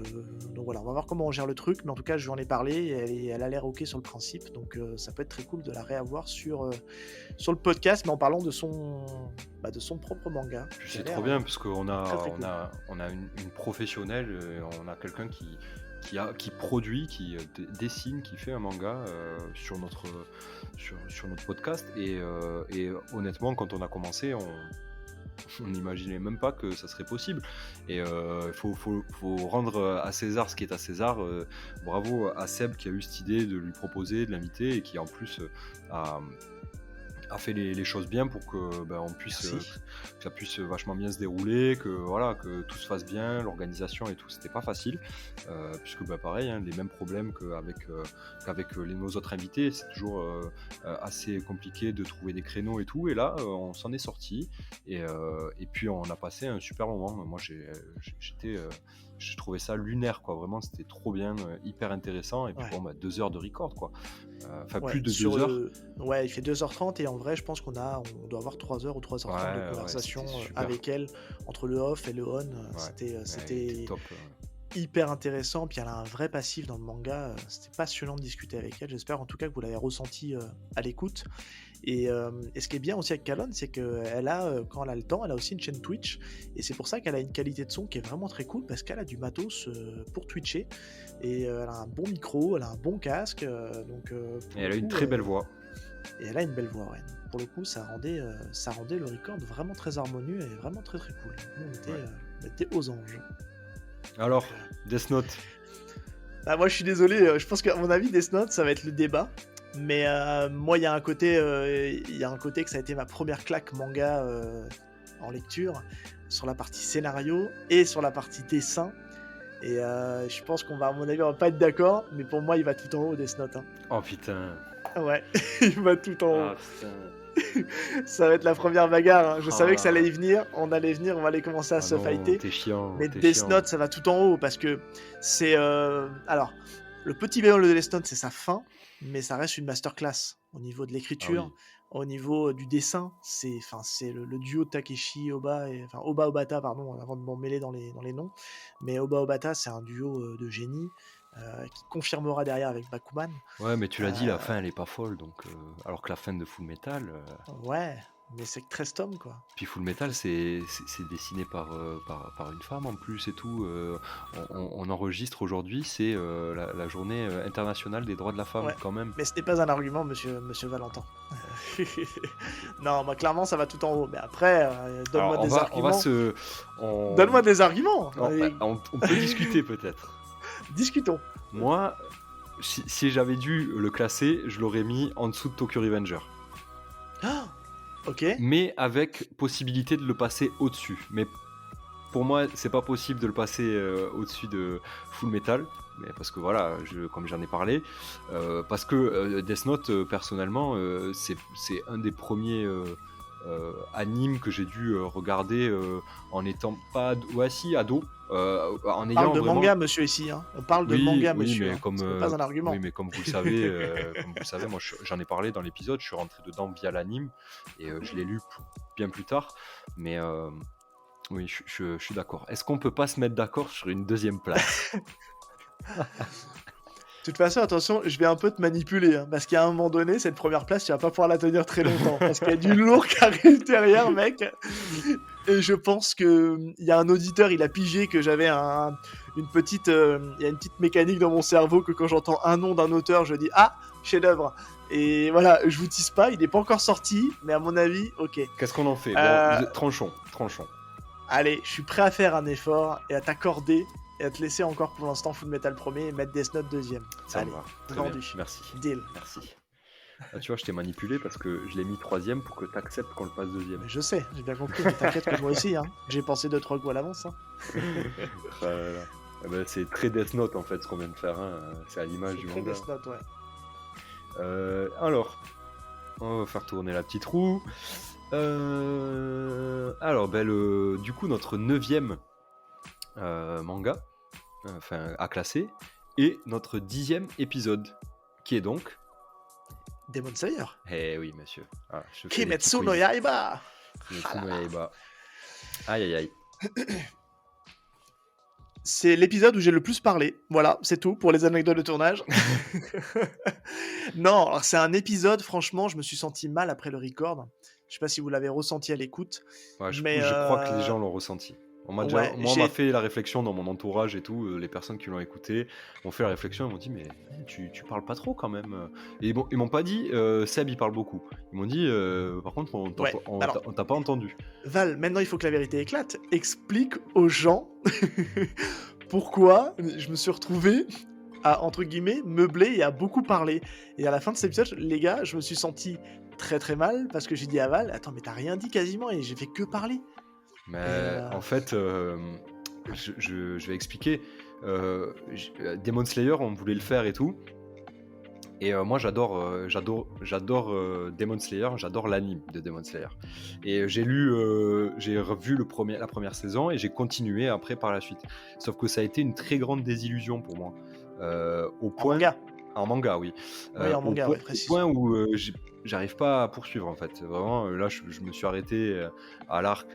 donc voilà, on va voir comment on gère le truc, mais en tout cas, je lui en ai parlé et elle a l'air ok sur le principe, donc ça peut être très cool de la réavoir sur le podcast, mais en parlant de son propre manga. Puis Qui a c'est l'air trop bien parce qu'on très a très on cool. a on a une professionnelle, on a quelqu'un qui produit, qui, dessine, qui fait un manga, sur notre podcast et honnêtement quand on a commencé, on n'imaginait même pas que ça serait possible et il faut rendre à César ce qui est à César, bravo à Seb qui a eu cette idée de lui proposer, de l'inviter et qui en plus, a fait les choses bien pour que on puisse Merci. que ça puisse vachement bien se dérouler, que voilà, que tout se fasse bien, l'organisation et tout, c'était pas facile, puisque pareil, hein, les mêmes problèmes qu'avec nos autres invités, c'est toujours assez compliqué de trouver des créneaux et tout, et là on s'en est sorti et puis on a passé un super moment. Moi j'ai trouvé ça lunaire quoi, vraiment c'était trop bien, hyper intéressant et puis Ouais. 2 heures de record quoi, enfin plus Ouais, de 2 heures. ouais, il fait 2h30 et en vrai, je pense on doit avoir 3 heures ou 3h30 de Ouais, ouais, conversation c'était super. avec elle, entre le off et le on. Ouais, elle était C'était top. hyper intéressant. Puis elle a un vrai passif dans le manga. C'était passionnant de discuter avec elle. J'espère en tout cas que vous l'avez ressenti à l'écoute. Et ce qui est bien aussi avec Calonne, c'est qu'elle a, quand elle a le temps, elle a aussi une chaîne Twitch. Et c'est pour ça qu'elle a une qualité de son qui est vraiment très cool parce qu'elle a du matos pour Twitcher. Et elle a un bon micro, elle a un bon casque. Donc Et pour le elle a une coup, très belle voix. et elle a une belle voix, ouais. Pour le coup, ça rendait le record vraiment très harmonieux et vraiment très très cool. Nous, Ouais. on était aux anges. Alors, Donc, Death Note. moi, je suis désolé. Je pense qu'à mon avis, Death Note, ça va être le débat. Mais moi, il y a un côté que ça a été ma première claque manga en lecture, sur la partie scénario et sur la partie dessin. Et je pense à mon avis, on va pas être d'accord, mais pour moi, il va tout en haut, Death Note, hein. Oh putain. Ouais, il va tout en haut. Ah putain. Ça va être la première bagarre, hein. Je Ah savais que là ça allait là. y venir, on allait venir, on allait commencer à Ah se non, fighter. t'es chiant, Mais t'es Death chiant. Note, ça va tout en haut parce que c'est. Alors, le petit bémol de Death Note, c'est sa fin, mais ça reste une masterclass au niveau de Ah l'écriture, oui. au niveau du dessin. C'est le duo Takeshi Oba, enfin Oba Obata, pardon, avant de m'en mêler dans les noms. Mais Oba Obata, c'est un duo de génie qui confirmera derrière avec Bakuman. Ouais, mais tu l'as dit, Euh, la fin elle est pas folle, donc alors que la fin de Full Metal, ouais. mais c'est que 13 tomes, quoi. Puis Full Metal, c'est dessiné par une femme en plus et tout. On enregistre aujourd'hui, c'est la journée internationale des droits de la femme Ouais, quand même. mais ce n'est pas un argument, monsieur Valentin. Non, moi, clairement, ça va tout en haut, mais après, donne-moi Alors des on va arguments. se... On, Donne-moi des arguments! ouais, Allez, on peut discuter peut-être. discutons. Moi, si j'avais dû le classer, je l'aurais mis en dessous de Tokyo Revenger. Ah, OK. Mais avec possibilité de le passer au-dessus. Mais pour moi, c'est pas possible de le passer au-dessus de Full Metal. Mais parce que voilà, comme j'en ai parlé, parce que Death Note, personnellement, c'est un des premiers animes que j'ai dû regarder en étant pas ouais si ado, en On parle ayant de vraiment manga, monsieur, ici, hein. On parle de oui, manga, oui, monsieur, mais hein. Ce n'est pas un argument. comme vous le savez, moi j'en ai parlé dans l'épisode, je suis rentré dedans via l'anime et je l'ai lu bien plus tard. Mais oui, je suis d'accord. Est-ce qu'on peut pas se mettre d'accord sur une deuxième place? De toute façon, attention, je vais un peu te manipuler, hein, parce qu'à un moment donné, cette première place, tu vas pas pouvoir la tenir très longtemps, parce qu'il y a du lourd qui arrive derrière, mec. Et je pense que il y a un auditeur, il a pigé que j'avais une petite, il y a une petite mécanique dans mon cerveau que quand j'entends un nom d'un auteur, je dis ah, chef-d'œuvre. Et voilà, je vous tease pas, il n'est pas encore sorti, mais à mon avis, ok. Qu'est-ce qu'on en fait? Bon, Euh, tranchons. Allez, je suis prêt à faire un effort et à t'accorder et à te laisser encore pour l'instant Full Metal premier et mettre Death Note deuxième. Ça Allez, me va. Très vendu. bien. Merci. Deal. Merci. Ah, tu vois, je t'ai manipulé parce que je l'ai mis troisième pour que tu acceptes qu'on le passe deuxième. Mais je sais, j'ai bien compris, mais t'inquiète que moi aussi, hein. J'ai pensé 2-3 coups à l'avance. Hein. Ah là là. Eh ben, c'est très Death Note en fait ce qu'on vient de faire. Hein. C'est à l'image du Très manga. Death Note, ouais. Alors, on va faire tourner la petite roue. Alors, du coup, notre 9e manga, à classer, et notre 10e épisode, qui est donc... Demon Slayer. Eh oui, monsieur. Ah, je fais des petits Kimetsu no quiz. Yaiba. Kimetsu no Yaiba. Aïe, aïe, aïe. C'est l'épisode où j'ai le plus parlé. Voilà, c'est tout pour les anecdotes de tournage. Non, alors c'est un épisode, franchement, je me suis senti mal après le record. Je sais pas si vous l'avez ressenti à l'écoute, Ouais, mais je crois que les gens l'ont ressenti. ouais, Moi, on m'a fait la réflexion dans mon entourage et tout, les personnes qui l'ont écouté m'ont fait la réflexion, ils m'ont dit mais tu parles pas trop quand même. Et ils m'ont pas dit Seb il parle beaucoup. Ils m'ont dit par contre ouais. Alors, on t'a pas entendu. Val, maintenant il faut que la vérité éclate. Explique aux gens pourquoi je me suis retrouvé à, entre guillemets, meubler et à beaucoup parler. Et à la fin de cet épisode, les gars, je me suis senti très très mal parce que j'ai dit à Val, attends, mais t'as rien dit quasiment et j'ai fait que parler. Mais en fait, je vais expliquer. Demon Slayer, on voulait le faire et tout. Et moi, j'adore Demon Slayer, j'adore l'anime de Demon Slayer. Et j'ai revu la première saison et j'ai continué après par la suite. Sauf que ça a été une très grande désillusion pour moi. Au point, manga. En manga, oui. Oui, en manga, au ouais, précise. point où j'arrive pas à poursuivre en fait. Vraiment, là, je me suis arrêté à l'arc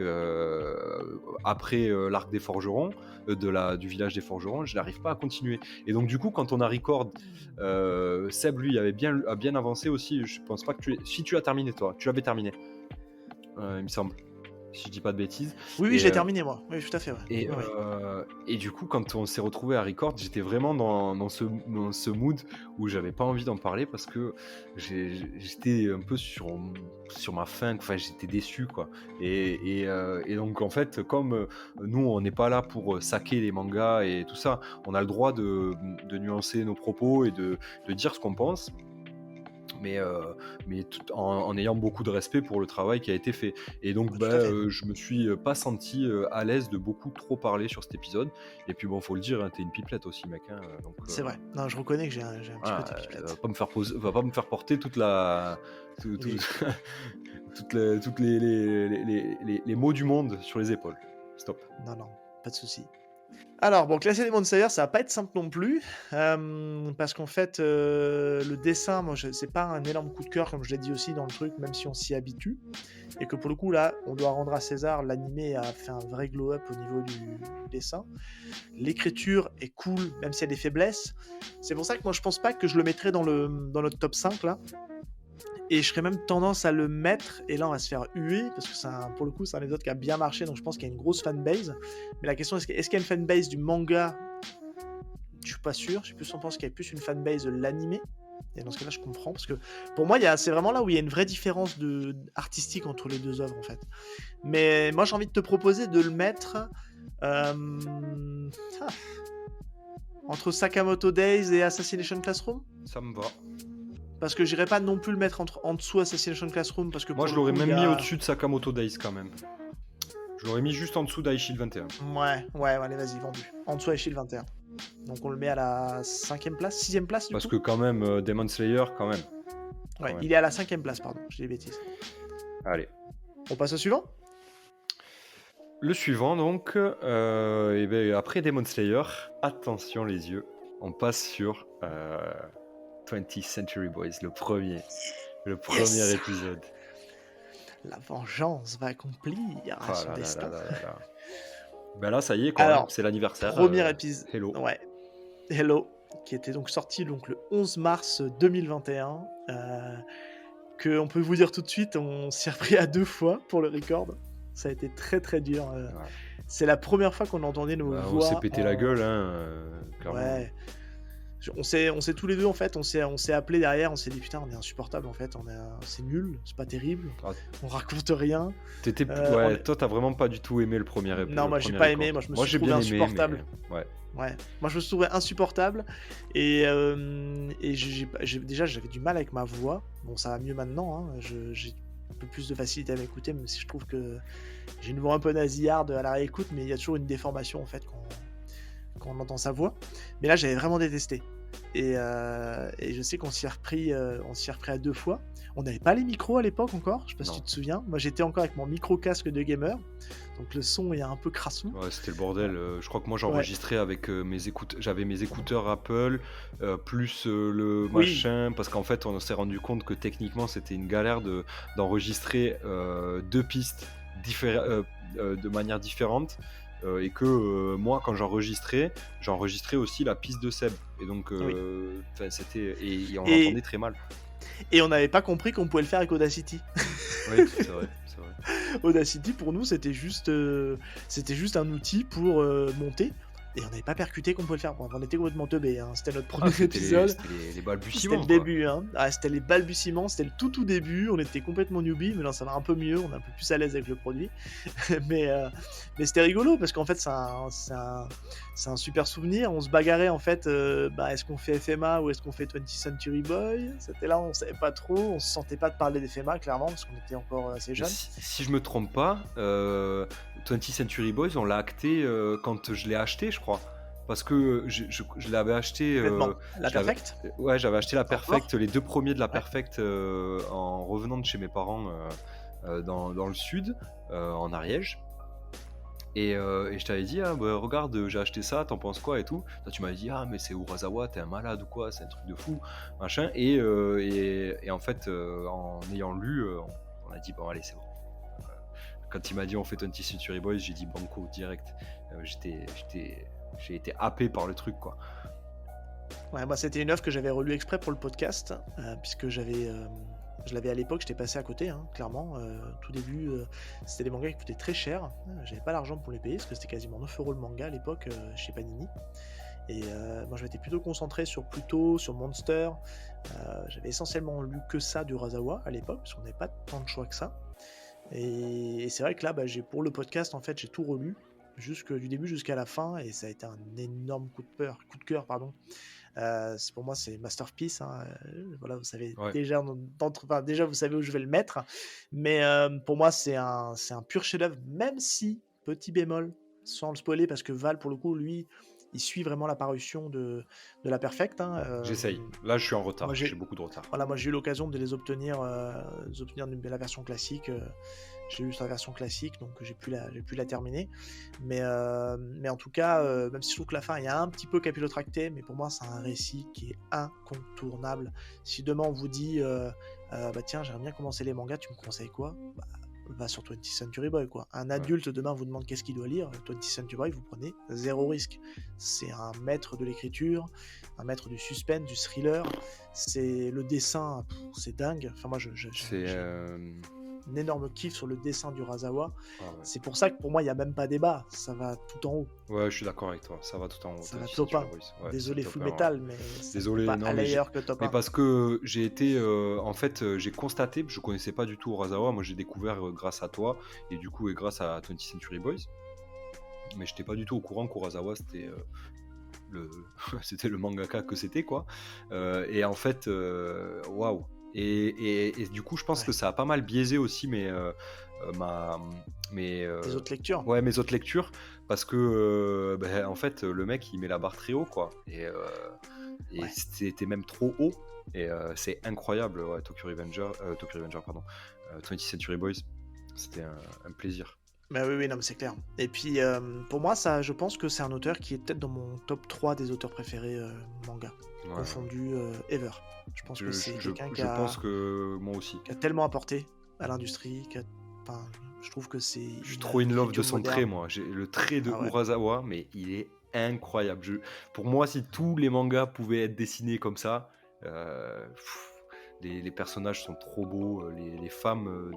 après l'arc des forgerons, du village des forgerons. Je n'arrive pas à continuer. Et donc du coup, quand on a record, Seb lui a bien avancé aussi. Je pense pas que si tu l'as terminé toi, tu l'avais terminé, il me semble. Si je dis pas de bêtises. Oui, je l'ai terminé moi. Oui, tout à fait. Ouais. Et du coup, quand on s'est retrouvé à record, j'étais vraiment dans ce mood où j'avais pas envie d'en parler parce que j'étais un peu sur ma faim. Enfin, j'étais déçu, quoi. Et donc, en fait, comme nous, on n'est pas là pour saquer les mangas et tout ça, on a le droit de nuancer nos propos et de dire ce qu'on pense. Mais tout en ayant beaucoup de respect pour le travail qui a été fait. Et donc, je me suis pas senti à l'aise de beaucoup trop parler sur cet épisode. Et puis bon, faut le dire, hein, t'es une pipelette aussi, mec. Hein, donc, c'est vrai. Non, je reconnais que j'ai un petit côté pipelette. Va pas me faire porter toutes les maux du monde sur les épaules. Stop. Non, pas de souci. Alors, bon, classer Demon Slayer, ça va pas être simple non plus, parce qu'en fait, le dessin, moi, c'est pas un énorme coup de cœur, comme je l'ai dit aussi dans le truc, même si on s'y habitue, et que pour le coup, là, on doit rendre à César, l'animé a fait un vrai glow-up au niveau du dessin. L'écriture est cool, même s'il y a des faiblesses. C'est pour ça que moi, je pense pas que je le mettrais dans notre top 5, là. et je serais même tendance à le mettre, et là on va se faire huer, parce que pour le coup, c'est un épisode qui a bien marché, donc je pense qu'il y a une grosse fanbase. Mais la question, est-ce qu'il y a une fanbase du manga? Je suis pas sûr. Je sais plus, on pense qu'il y a plus une fanbase de l'animé. Et dans ce cas-là, je comprends, parce que pour moi, c'est vraiment là où il y a une vraie différence artistique entre les deux œuvres, en fait. Mais moi, j'ai envie de te proposer de le mettre euh, ah, entre Sakamoto Days et Assassination Classroom. Ça me va. Parce que j'irais pas non plus le mettre en dessous Assassination Classroom, parce que Moi, pour je le l'aurais coup, même mis au-dessus de Sakamoto Days quand même. Je l'aurais mis juste en dessous d'Aishil 21. Ouais, allez, vas-y, vendu. En dessous Aishil 21. Donc on le met à la 5ème place, 6ème place du Parce coup. que quand même, Demon Slayer, quand même. Ouais, même. il est à la 5ème place, pardon, j'ai des bêtises. Allez. On passe au suivant. Le suivant, donc, et ben, après Demon Slayer, attention les yeux, on passe sur 20th Century Boys, le premier Yes. épisode. La vengeance va accomplir son destin. Là. Ben là, ça y est, quoi, Alors, c'est l'anniversaire. premier épisode. Hello. Ouais. Hello, qui était donc sorti donc le 11 mars 2021. Que on peut vous dire tout de suite, on s'y est repris à 2 fois pour le record. Ça a été très très dur. Ouais. C'est la première fois qu'on entendait nos voix. On s'est pété la gueule, clairement. Ouais. On s'est tous les deux, en fait, on s'est appelé derrière, on s'est dit putain, on est insupportable, en fait, c'est nul, c'est pas terrible, on raconte rien. Toi t'as vraiment pas du tout aimé le premier épisode. Non, moi j'ai pas aimé, moi je me suis trouvé insupportable. Ouais. Moi je me suis trouvé insupportable, et déjà j'avais du mal avec ma voix. Bon, ça va mieux maintenant, hein. J'ai un peu plus de facilité à m'écouter, même si je trouve que j'ai une voix un peu nasillarde à la réécoute, mais il y a toujours une déformation, en fait, quand on entend sa voix. Mais là j'avais vraiment détesté, et je sais qu'on s'y est repris à 2 fois. On n'avait pas les micros à l'époque encore, je sais pas si tu te souviens. Moi j'étais encore avec mon micro casque de gamer, donc le son est un peu crasson. Ouais, c'était le bordel. Je crois que moi j'enregistrais avec j'avais mes écouteurs Apple, plus le machin, parce qu'en fait on s'est rendu compte que techniquement c'était une galère d'enregistrer 2 pistes de manière différente. Et que moi quand j'enregistrais aussi la piste de Seb, et donc c'était, et on l'entendait très mal, et on n'avait pas compris qu'on pouvait le faire avec Audacity. Oui, c'est vrai. Audacity pour nous c'était juste un outil pour monter, et on n'avait pas percuté qu'on pouvait le faire. Bon, on était complètement teubés, hein. C'était notre premier épisode. C'était les balbutiements. C'était le début, hein. C'était les balbutiements, c'était le tout début. On était complètement newbie, mais là ça va un peu mieux. On est un peu plus à l'aise avec le produit. mais c'était rigolo, parce qu'en fait c'est un super souvenir. On se bagarrait, en fait. Est-ce qu'on fait FMA ou est-ce qu'on fait 20th Century Boy? C'était là, on savait pas trop. On se sentait pas de parler d'FMA, clairement, parce qu'on était encore assez jeunes. Si je me trompe pas, 20th Century Boys, on l'a acté quand je l'ai acheté, je crois. Parce que je l'avais acheté. La Perfect. Ouais, j'avais acheté la Perfect, les 2 premiers de la Perfect, en revenant de chez mes parents dans le sud, en Ariège. Et je t'avais dit, regarde, j'ai acheté ça, t'en penses quoi et tout. Toi, tu m'avais dit, mais c'est Urasawa, t'es un malade ou quoi, c'est un truc de fou, machin. Et en fait, en ayant lu, on a dit, bon, allez, c'est bon. Quand il m'a dit on fait 20th Century Boys, j'ai dit banco direct. J'ai été happé par le truc, quoi. Ouais, moi c'était une œuvre que j'avais relue exprès pour le podcast, puisque je l'avais à l'époque, j'étais passé à côté, hein, clairement. Tout début, c'était des mangas qui coûtaient très cher. J'avais pas l'argent pour les payer, parce que c'était quasiment 9 € le manga à l'époque, chez Panini. Et moi je m'étais plutôt concentré sur Pluto, sur Monster. J'avais essentiellement lu que ça du Urasawa à l'époque, parce qu'on n'avait pas tant de choix que ça. Et c'est vrai que là, pour le podcast, en fait, j'ai tout relu, du début jusqu'à la fin, et ça a été un énorme coup de cœur, pardon. Pour moi, c'est masterpiece, hein. Voilà, vous savez déjà, déjà vous savez où je vais le mettre, mais pour moi c'est un pur chef-d'œuvre, même si, petit bémol, sans le spoiler, parce que Val, pour le coup, lui, il suit vraiment la parution de la Perfect, hein. J'essaye. Là, je suis en retard. J'ai beaucoup de retard. Voilà, moi j'ai eu l'occasion de les obtenir la version classique. J'ai eu la version classique, donc j'ai pu la terminer. Mais en tout cas, même si je trouve que la fin est un petit peu capillotractée, mais pour moi c'est un récit qui est incontournable. Si demain on vous dit, tiens, j'aimerais bien commencer les mangas, tu me conseilles quoi? va sur 20th Century Boy, quoi. Un Ouais. adulte demain vous demande qu'est-ce qu'il doit lire, 20th Century Boy, vous prenez 0 risque. C'est un maître de l'écriture, un maître du suspense, du thriller, c'est le dessin, c'est dingue. Enfin moi C'est, j'ai un énorme kiff sur le dessin d'Urasawa. ah ouais. C'est pour ça que pour moi il y a même pas débat, ça va tout en haut, Ouais, je suis d'accord avec toi, ça va tout en haut, ça va 20th top Century 1. Boys. Ouais, c'est Désolé top Full 1, ouais. Metal, mais ça peut Désolé, pas non, aller ailleurs que top mais 1. parce que j'ai été, en fait, j'ai constaté, je connaissais pas du tout Urasawa. Moi, j'ai découvert, grâce à toi et du coup et grâce à 20th Century Boys, mais j'étais pas du tout au courant qu'Urasawa c'était, le c'était le mangaka que c'était, quoi. Et en fait, waouh. Et du coup, je pense que Ouais, ça a pas mal biaisé aussi ma mes, tes autres lectures? ouais, mes autres lectures, parce que, en fait, le mec, il met la barre très haut, quoi. Et Ouais. c'était même trop haut. Et c'est incroyable, ouais, Tokyo Revenger, pardon, 20th Century Boys, c'était un plaisir. Bah oui, oui, non, mais c'est clair. Et puis, pour moi, ça, je pense que c'est un auteur qui est peut-être dans mon top 3 des auteurs préférés manga, Ouais, ouais. confondu ever. Je pense que c'est quelqu'un Je pense que moi aussi. qui a tellement apporté à l'industrie, enfin, je trouve que c'est Je suis une trop in love de écriture son trait, moderne. moi. J'ai le trait de Ah ouais, Urasawa, mais il est incroyable. Pour moi, si tous les mangas pouvaient être dessinés comme ça, les personnages sont trop beaux. Les femmes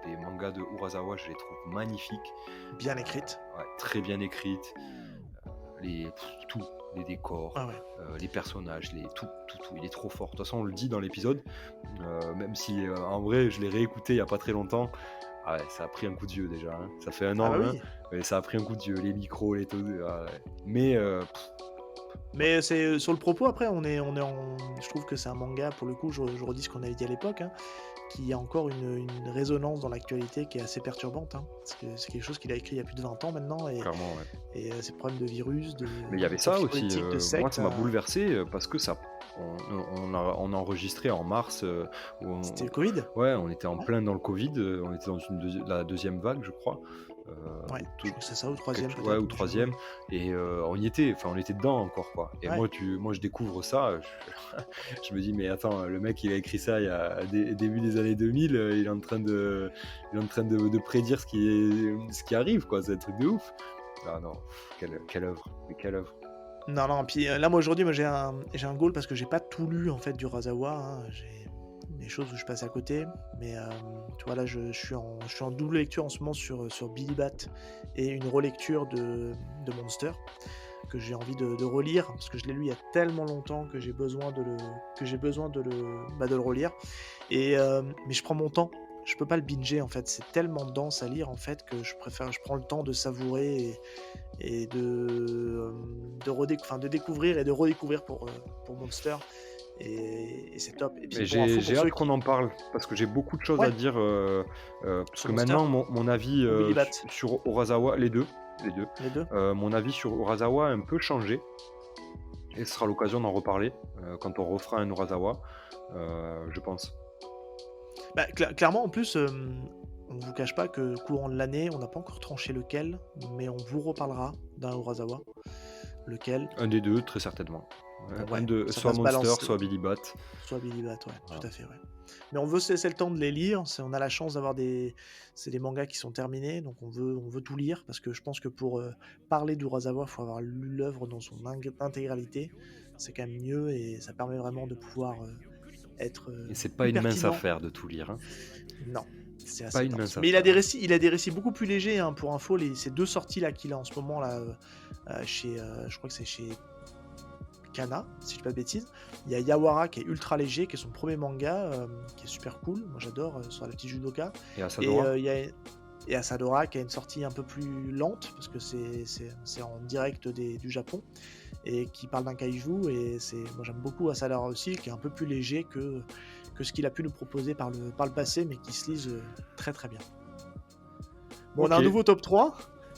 des mangas de Urasawa, je les trouve magnifiques. bien écrite. Ouais, très bien écrites. Tout, les décors, Ah ouais. les personnages, tout. Il est trop fort. De toute façon, on le dit dans l'épisode, même si en vrai, je l'ai réécouté il y a pas très longtemps. Ah ouais, ça a pris un coup de vieux déjà, hein. Ça fait un Ah an, bah hein, oui. mais ça a pris un coup de vieux. Les micros, les tout. Ah ouais. Mais ouais, Mais c'est sur le propos, après, je trouve que c'est un manga, pour le coup, je redis ce qu'on avait dit à l'époque, hein, qui a encore une résonance dans l'actualité qui est assez perturbante, hein, parce que c'est quelque chose qu'il a écrit il y a plus de 20 ans maintenant, clairement, ouais. et ces problèmes de virus, Mais il y de avait ça conflits aussi. politiques, de Moi, sectes, ça m'a bouleversé parce que on a enregistré en mars. c'était le Covid. Ouais, on était en Ouais, plein dans le Covid. On était dans la deuxième vague, je crois. ouais, Ou je crois que c'est ça, ou troisième ouais, peut-être, ou mais ouais. troisième. Et on y était. Enfin, on était dedans encore, quoi. Et Ouais. moi, je découvre ça. Je me dis, mais attends, le mec, il a écrit ça il y a début des années 2000. Il est en train de prédire ce qui arrive, quoi. C'est un truc de ouf. Ah non, quelle œuvre. Mais quelle œuvre. Non, non, puis là, moi, aujourd'hui, moi, j'ai un goal parce que j'ai pas tout lu, en fait, du Urasawa, hein, j'ai des choses où je passe à côté, mais tu vois, là, je suis en double lecture en ce moment sur Billy Bat et une relecture de Monster que j'ai envie de relire parce que je l'ai lu il y a tellement longtemps que j'ai besoin de le relire. Mais je prends mon temps. Je peux pas le binger en fait. C'est tellement dense à lire en fait que je prends le temps de savourer et de découvrir et de redécouvrir pour Monster. Et c'est top. Et puis Mais pour info, j'ai pour hâte ceux qu'on qui. en parle parce que j'ai beaucoup de choses à Ouais, dire, parce sur que Monster maintenant mon avis, ou Billy Bat, sur Urasawa, les 2, les deux. mon avis sur Urasawa a un peu changé et ce sera l'occasion d'en reparler, quand on refera un Urasawa, je pense. Bah, clairement, en plus, on ne vous cache pas que courant de l'année, on n'a pas encore tranché lequel, mais on vous reparlera d'un Urasawa. Lequel? Un des 2 très certainement. Un Ouais, de ça soit va se Monster, balancer. soit Billy Bat. Soit Billy Bat, ouais, Voilà. tout à fait, ouais. Mais on veut se laisser le temps de les lire. On a la chance d'avoir c'est des mangas qui sont terminés, donc on veut tout lire parce que je pense que pour parler d'Urasawa, il faut avoir lu l'œuvre dans son intégralité. C'est quand même mieux et ça permet vraiment de pouvoir être Et c'est pas plus une mince pertinent. affaire de tout lire, hein. Non, c'est Pas assez une dense. mince Mais il a affaire, des hein. récits, il a des récits beaucoup plus légers, hein, pour info. Ces deux sorties là qu'il a en ce moment là, chez, je crois que c'est chez Kana, si je dis pas de bêtises. Il y a Yawara qui est ultra léger, qui est son premier manga, qui est super cool. Moi j'adore sur la petite judoka. Et Et Asadora? il y a Asadora qui a une sortie un peu plus lente parce que c'est en direct du Japon et qui parle d'un kaiju. Et moi j'aime beaucoup Asadora aussi, qui est un peu plus léger que ce qu'il a pu nous proposer par le passé, mais qui se lise très très bien. Bon, on a un OK. nouveau top 3.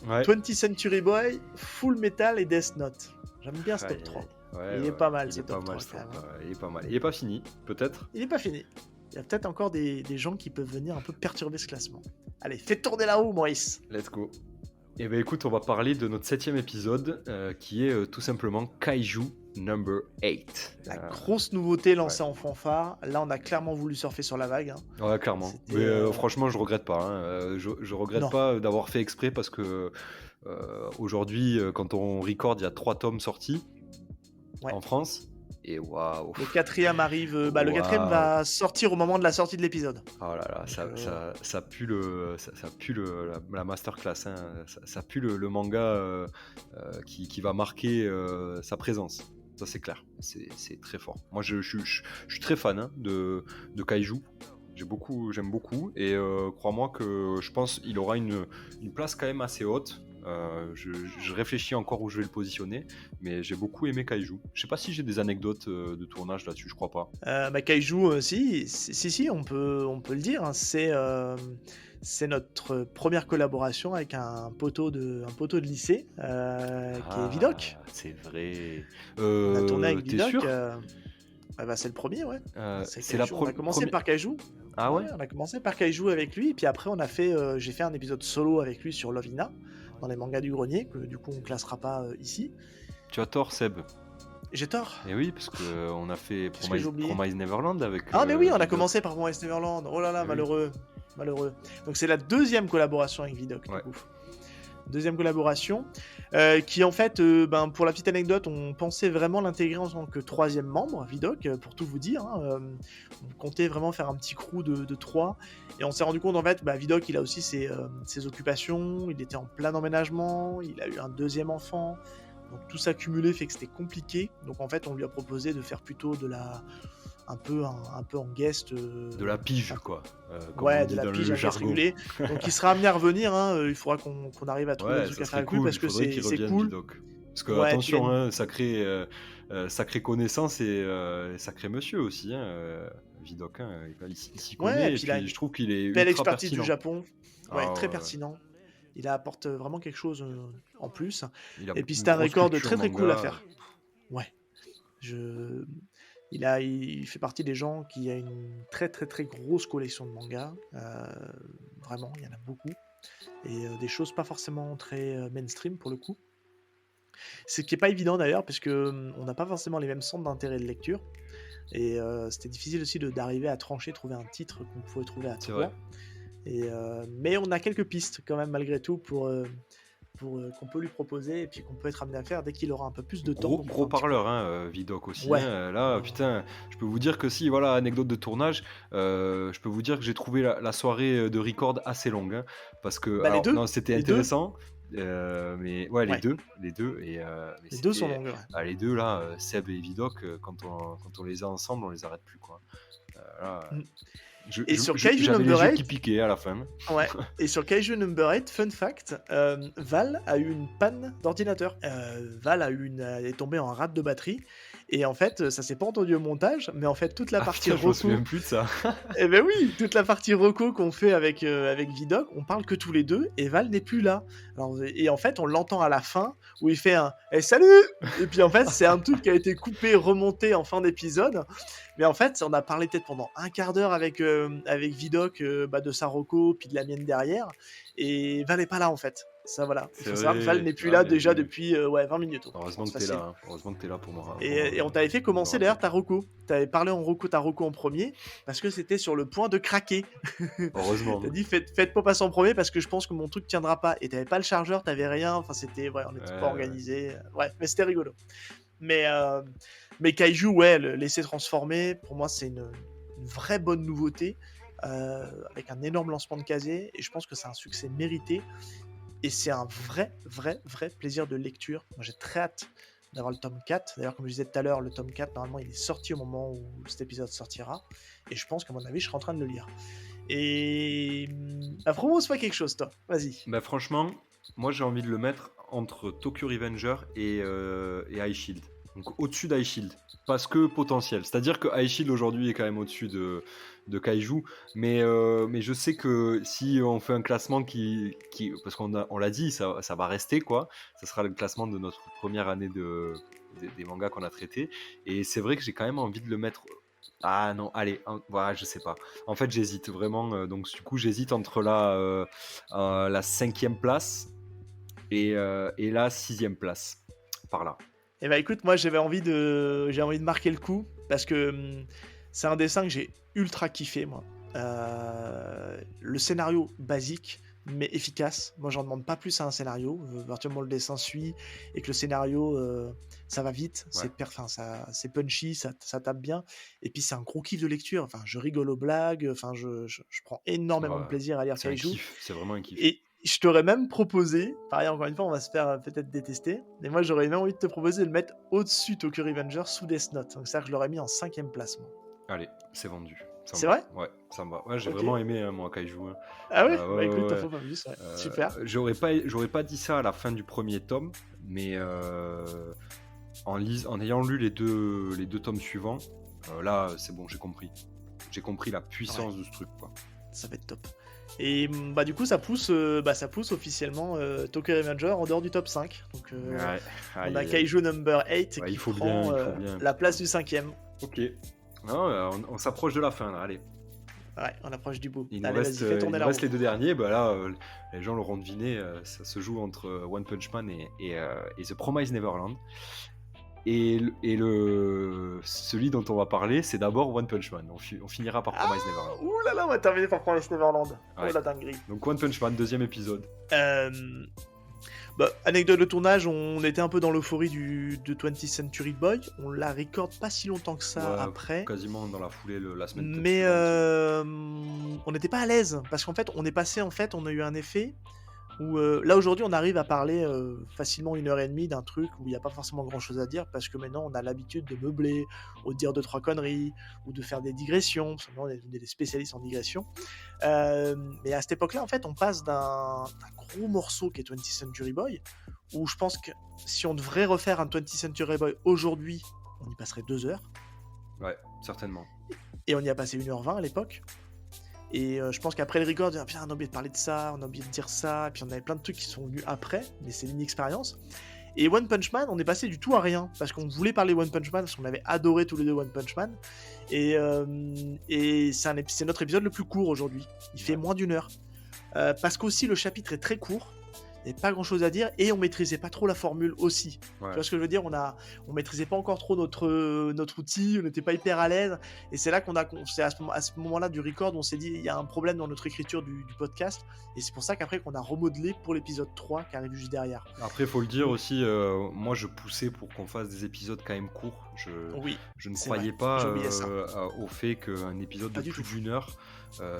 Ouais. 20th Century Boy, Full Metal et Death Note. J'aime bien ce Aïe, top aïe, 3. aïe. Ouais, Il ouais, est ouais. pas mal Il ce est pas top mal 3 ce quand top, même, hein. il est pas mal. Il est pas fini, peut-être? Il est pas fini. Il y a peut-être encore des gens qui peuvent venir un peu perturber ce classement. Allez, fais tourner la roue, Maurice. Let's go. Eh beh, écoute, on va parler de notre 7e épisode, qui est, tout simplement Kaiju Number 8. La grosse nouveauté Ouais. lancée en fanfare, là, on a clairement voulu surfer sur la vague, hein. Ouais, clairement. Mais, C'était, franchement, je regrette pas, hein, je regrette non, pas d'avoir fait exprès parce que, aujourd'hui, quand on record, il y a 3 tomes sortis ouais. en France et waouh! Le quatrième arrive, le quatrième Waouh! va sortir au moment de la sortie de l'épisode. Oh là là, Donc, ça pue ça pue la masterclass, hein, ça pue le manga, qui va marquer, sa présence. Ça, c'est clair. C'est très fort. Moi, je suis très fan, hein, de Kaiju. J'aime beaucoup et crois-moi que je pense il aura une place quand même assez haute. Je réfléchis encore où je vais le positionner, mais j'ai beaucoup aimé Kaiju. Je sais pas si j'ai des anecdotes, de tournage là-dessus, je crois pas. Kaiju, si, on peut le dire, hein, c'est notre première collaboration avec un poteau de lycée, qui est Vidoc. C'est vrai. On a tourné avec Tu Vidoc, sûr? c'est le premier, ouais. C'est C'est la Kaiju. On a commencé première. par Kaiju. Ah Ouais, ouais? on a commencé par Kaiju avec lui, et puis après j'ai fait un épisode solo avec lui sur Lovina, dans les mangas du grenier, que du coup on classera pas ici. Tu as tort, Seb. J'ai tort. Et oui, parce qu'on a fait Qu'est-ce que j'ai oublié? Promise Neverland avec Ah mais oui, on a Vidoc. commencé par Promised Neverland. Oh là là, Eh oui. malheureux. Malheureux. Donc c'est la deuxième collaboration avec Vidoc, du Ouais. coup. Deuxième collaboration, qui en fait, pour la petite anecdote, on pensait vraiment l'intégrer en tant que troisième membre, Vidoc, pour tout vous dire, hein, on comptait vraiment faire un petit crew de 3, et on s'est rendu compte en fait, Vidoc il a aussi ses occupations, il était en plein emménagement, il a eu un deuxième enfant, donc tout ça cumulé fait que c'était compliqué, donc en fait on lui a proposé de faire plutôt un peu en guest, De la pige, quoi, comme on ouais, de dit la dans pige, le un guest jargon. régulier. Donc il sera amené à revenir, hein, il faudra qu'on arrive à trouver des Ouais, trucs ça à faire serait avec lui cool. parce Il que faudrait qu'il c'est revienne, cool. Vidoc. Parce que Ouais, puis il a attention, une hein, sacrée connaissance et sacré monsieur aussi, hein, Vidoc, hein, il s'y ouais, connaît et puis il a puis une je trouve qu'il est belle ultra expertise du pertinent. Japon. Ouais, Ah très ouais, ouais. pertinent. Il apporte vraiment quelque chose, en plus, Il a et puis une c'est un grosse record culture très, très cool à manga. faire. Ouais, je il fait partie des gens qui a une très, très, très grosse collection de mangas, vraiment, il y en a beaucoup, et des choses pas forcément très, mainstream pour le coup. Ce qui est pas évident d'ailleurs parce que, on n'a pas forcément les mêmes centres d'intérêt de lecture, et c'était difficile aussi d'arriver à trancher, trouver un titre qu'on pouvait trouver à C'est vrai. 3, mais on a quelques pistes quand même malgré tout qu'on peut lui proposer et puis qu'on peut être amené à faire dès qu'il aura un peu plus de temps, donc il faut Gros un petit peu parleur, hein, Vidoc aussi, ouais, hein, là, putain, je peux vous dire que si, voilà, anecdote de tournage, je peux vous dire que j'ai trouvé la soirée, de record assez longue, hein, parce que les alors 2, non, c'était les 2, intéressant, mais ouais, ouais, les 2 et mais les 2 sont c'était longues, ouais. les 2 là, Seb et Vidoc, quand on les a ensemble, on les arrête plus, quoi. Là, Mmh. Et sur Kaiju j'avais les Number yeux qui 8, piquaient à la fin. ouais, et sur Kaiju Number 8, fun fact, Val a eu une panne d'ordinateur. Val est tombé en rate de batterie, et en fait, ça s'est pas entendu au montage, mais en fait toute la Ah partie putain, je me souviens reco, plus de ça. eh ben oui, toute la partie reco qu'on fait avec Vidoc, on parle que tous les deux, et Val n'est plus là. Alors, et en fait, on l'entend à la fin où il fait un «Eh salut!» Et puis en fait, c'est un truc qui a été coupé, remonté en fin d'épisode. Mais en fait, on a parlé peut-être pendant un quart d'heure avec Vidoc, de sa reco, puis de la mienne derrière, et Val n'est pas là en fait. Ça voilà, il C'est faut savoir que Val vrai. n'est plus Ah là mais déjà oui. depuis ouais, 20 minutes, je Heureusement pense, que tu es là, facile. hein. Heureusement que tu es là Et on t'avait fait pour me commencer rappeler. d'ailleurs ta reco. T'avais parlé ta reco en premier, parce que c'était sur le point de craquer. T'as Heureusement. dit faites pas passer en premier parce que je pense que mon truc tiendra pas. Et t'avais pas le chargeur, t'avais rien. Enfin, ouais, on n'était pas Ouais. organisé. Ouais, mais c'était rigolo. Mais, mais Kaiju, ouais, le laisser transformer, pour moi, c'est une vraie bonne nouveauté, avec un énorme lancement de casier. Et je pense que c'est un succès mérité. Et c'est un vrai, vrai, vrai plaisir de lecture. Moi, j'ai très hâte d'avoir le tome 4. D'ailleurs, comme je disais tout à l'heure, le tome 4, normalement, il est sorti au moment où cet épisode sortira. Et je pense qu'à mon avis, je serai en train de le lire. Et propose-moi quelque chose, toi. Vas-y. Bah franchement, moi j'ai envie de le mettre entre Tokyo Revenger et High Shield. Donc au-dessus d'High Shield. Parce que potentiel. C'est-à-dire que High Shield aujourd'hui est quand même au-dessus de Kaiju. Mais je sais que si on fait un classement parce on l'a dit, ça va rester quoi. Ça sera le classement de notre première année des mangas qu'on a traités. Et c'est vrai que j'ai quand même envie de le mettre. Ah non, allez, voilà, je sais pas. En fait, j'hésite vraiment. Donc, du coup, j'hésite entre la 5e place Et là, sixième place, par là. Et bah, écoute, moi j'ai envie de marquer le coup parce que, c'est un dessin que j'ai ultra kiffé moi. Le scénario basique, mais efficace. Moi, j'en demande pas plus à un scénario. À partir du moment où le dessin suit et que le scénario, ça va vite, Ouais, enfin c'est punchy, ça tape bien et puis c'est un gros kiff de lecture. Enfin, je rigole aux blagues, enfin je prends énormément de ouais, plaisir à lire c'est un Kaiju. kiff, c'est vraiment un kiff. Et je t'aurais même proposé, pareil encore une fois, on va se faire, peut-être détester, mais moi j'aurais même envie de te proposer de le mettre au-dessus Tokyo Revengers sous Death Note. Donc c'est-à-dire que je l'aurais mis en 5e place moi. Allez, c'est vendu, ça me C'est va. vrai? Ouais, ça me va. Ouais, j'ai OK. vraiment aimé, hein, moi, Kaiju, hein. Ah ouais? Bah Ouais, écoute, ouais, t'en ouais. faut pas plus, ouais. Super. J'aurais pas dit ça à la fin du premier tome, mais en ayant lu les deux tomes suivants, là, c'est bon, j'ai compris. J'ai compris la Ouais, puissance de ce truc, quoi. ça va être top. Et bah du coup ça pousse officiellement, Tokyo Revenger en dehors du top 5. Donc Ouais, on aïe, a aïe, aïe. Kaiju number 8 Ouais, qui prend, il faut bien. la place du 5e. Ok. Non, on s'approche de la fin, là, allez. Ouais, on approche du bout. Il nous Allez, reste, vas-y, fais il tourner nous la reste roue. les deux derniers. Bah là, les gens l'auront deviné, ça se joue entre One Punch Man et The Promised Neverland. Celui dont on va parler, c'est d'abord One Punch Man. On finira par Ah! Promised Neverland. Ouh là là, on va terminer par Promised Neverland. Oh Ouais. la dinguerie. Donc One Punch Man, deuxième épisode. Euh, Bah, anecdote de tournage, on était un peu dans l'euphorie de 20th Century Boy. On la recorde pas si longtemps que ça Ouais, après. quasiment dans la foulée, la semaine peut-être Mais suivante. on n'était pas à l'aise. Parce qu'en fait, on a eu un effet où là aujourd'hui, on arrive à parler facilement 1 heure et demie d'un truc où il n'y a pas forcément grand chose à dire parce que maintenant, on a l'habitude de meubler, ou de dire deux, trois conneries, ou de faire des digressions. Parce que maintenant, on est des spécialistes en digression. Mais à cette époque-là, en fait, on passe d'un gros morceau qui est 20th Century Boy, où je pense que si on devrait refaire un 20th Century Boy aujourd'hui, on y passerait 2 heures, Ouais, certainement. et on y a passé 1 h 20 à l'époque. Et je pense qu'après le record, on a oublié de parler de ça, on a oublié de dire ça, et puis on avait plein de trucs qui sont venus après, mais c'est une expérience. Et One Punch Man, on est passé du tout à rien, parce qu'on voulait parler One Punch Man, parce qu'on avait adoré tous les deux One Punch Man, et c'est notre épisode le plus court aujourd'hui. Il fait Ouais. moins d'1 heure. Parce qu'aussi le chapitre est très court, il n'y avait pas grand chose à dire, et on maîtrisait pas trop la formule aussi. Ouais. Tu vois ce que je veux dire, on maîtrisait pas encore trop notre outil, on n'était pas hyper à l'aise, et c'est là c'est à ce moment-là du record, on s'est dit, il y a un problème dans notre écriture du podcast, et c'est pour ça qu'après qu'on a remodelé pour l'épisode 3 qui arrive juste derrière. Après, il faut le dire aussi, moi je poussais pour qu'on fasse des épisodes quand même courts. Oui, Je ne c'est croyais vrai, pas j'oubliais ça. au fait qu'un épisode de Pas du plus tout. d'1 heure,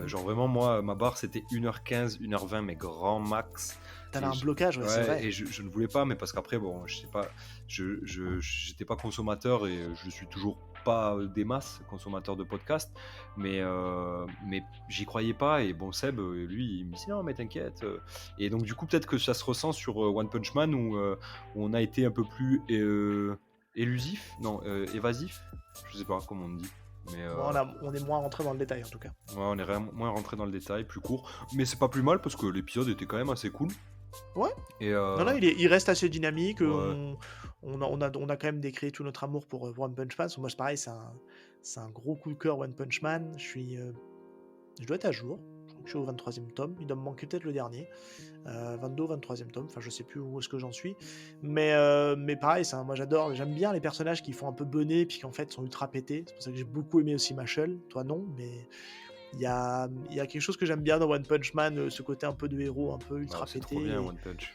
genre vraiment, moi, ma barre c'était 1h15, 1h20, mais grand max. T'avais Et un blocage, ouais, c'est ouais, vrai. et je ne voulais pas, mais parce qu'après, bon, je sais pas, j'étais pas consommateur et je suis toujours pas des masses consommateur de podcasts, mais j'y croyais pas. Et bon, Seb, lui, il me disait non, mais t'inquiète. Et donc, du coup, peut-être que ça se ressent sur One Punch Man où on a été un peu plus élusif, non, évasif, je sais pas comment on dit. Mais Bon, on est moins rentré dans le détail en tout cas. ouais, on est moins rentré dans le détail, plus court. Mais c'est pas plus mal parce que l'épisode était quand même assez cool. Ouais. Et Non, il reste assez dynamique. ouais, On a quand même décrit tout notre amour pour One Punch Man. Moi, c'est pareil, c'est un gros coup de cœur One Punch Man. Je dois être à jour. Je crois que je suis au 23e tome. Il doit me manquer peut-être le dernier. 22 ou 23e tome. Enfin, je sais plus où est-ce que j'en suis. Mais pareil, moi j'aime bien les personnages qui font un peu bener puis qui en fait sont ultra pétés. C'est pour ça que j'ai beaucoup aimé aussi Machel. Toi, non, mais il y a quelque chose que j'aime bien dans One Punch Man, ce côté un peu de héros, un peu ultra c'est pété. trop bien One Punch.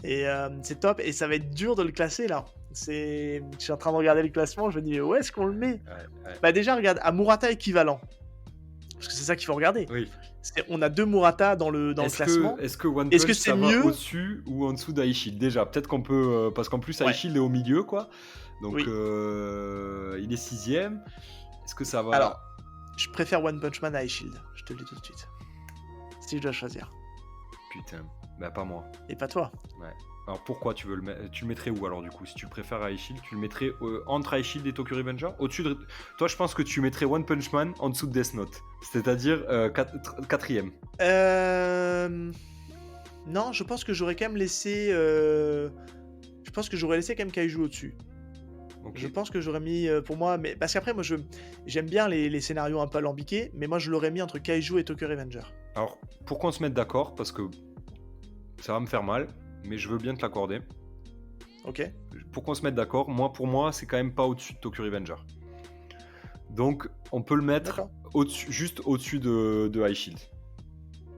Et c'est top, et ça va être dur de le classer là. Je suis en train de regarder le classement, je me dis, mais où est-ce qu'on le met? Ouais. Bah déjà, regarde, à Murata équivalent. Parce que c'est ça qu'il faut regarder. Oui. On a 2 Murata dans le classement. Est-ce que One Est-ce Punch que c'est ça va mieux? au-dessus ou en dessous d'Aishield? Déjà, peut-être qu'on peut. Parce qu'en plus, Ouais, Aishield est au milieu, quoi. Donc, oui. il est 6ème. Est-ce que ça va. Alors, je préfère One Punch Man à Shield, je te le dis tout de suite. Si je dois choisir. Putain, bah pas moi. Et pas toi. Ouais. Alors pourquoi tu veux le mettre? Tu le mettrais où alors du coup? Si tu le préfères à Aishield, tu le mettrais entre Aishield et Tokyo Revenger? Au-dessus de. Toi, je pense que tu mettrais One Punch Man en dessous de Death Note. C'est-à-dire 4ème. Non, je pense que j'aurais quand même laissé. Je pense que j'aurais laissé quand même Kaiju au-dessus. Ok. Je pense que j'aurais mis pour moi, mais parce qu'après moi j'aime bien les scénarios un peu alambiqués, mais moi je l'aurais mis entre Kaiju et Tokyo Revenger. Alors, pour qu'on se mette d'accord, parce que ça va me faire mal, mais je veux bien te l'accorder. OK, Pour qu'on se mette d'accord, pour moi, c'est quand même pas au-dessus de Tokyo Revenger. Donc, on peut le mettre d'accord. juste au-dessus de High Shield.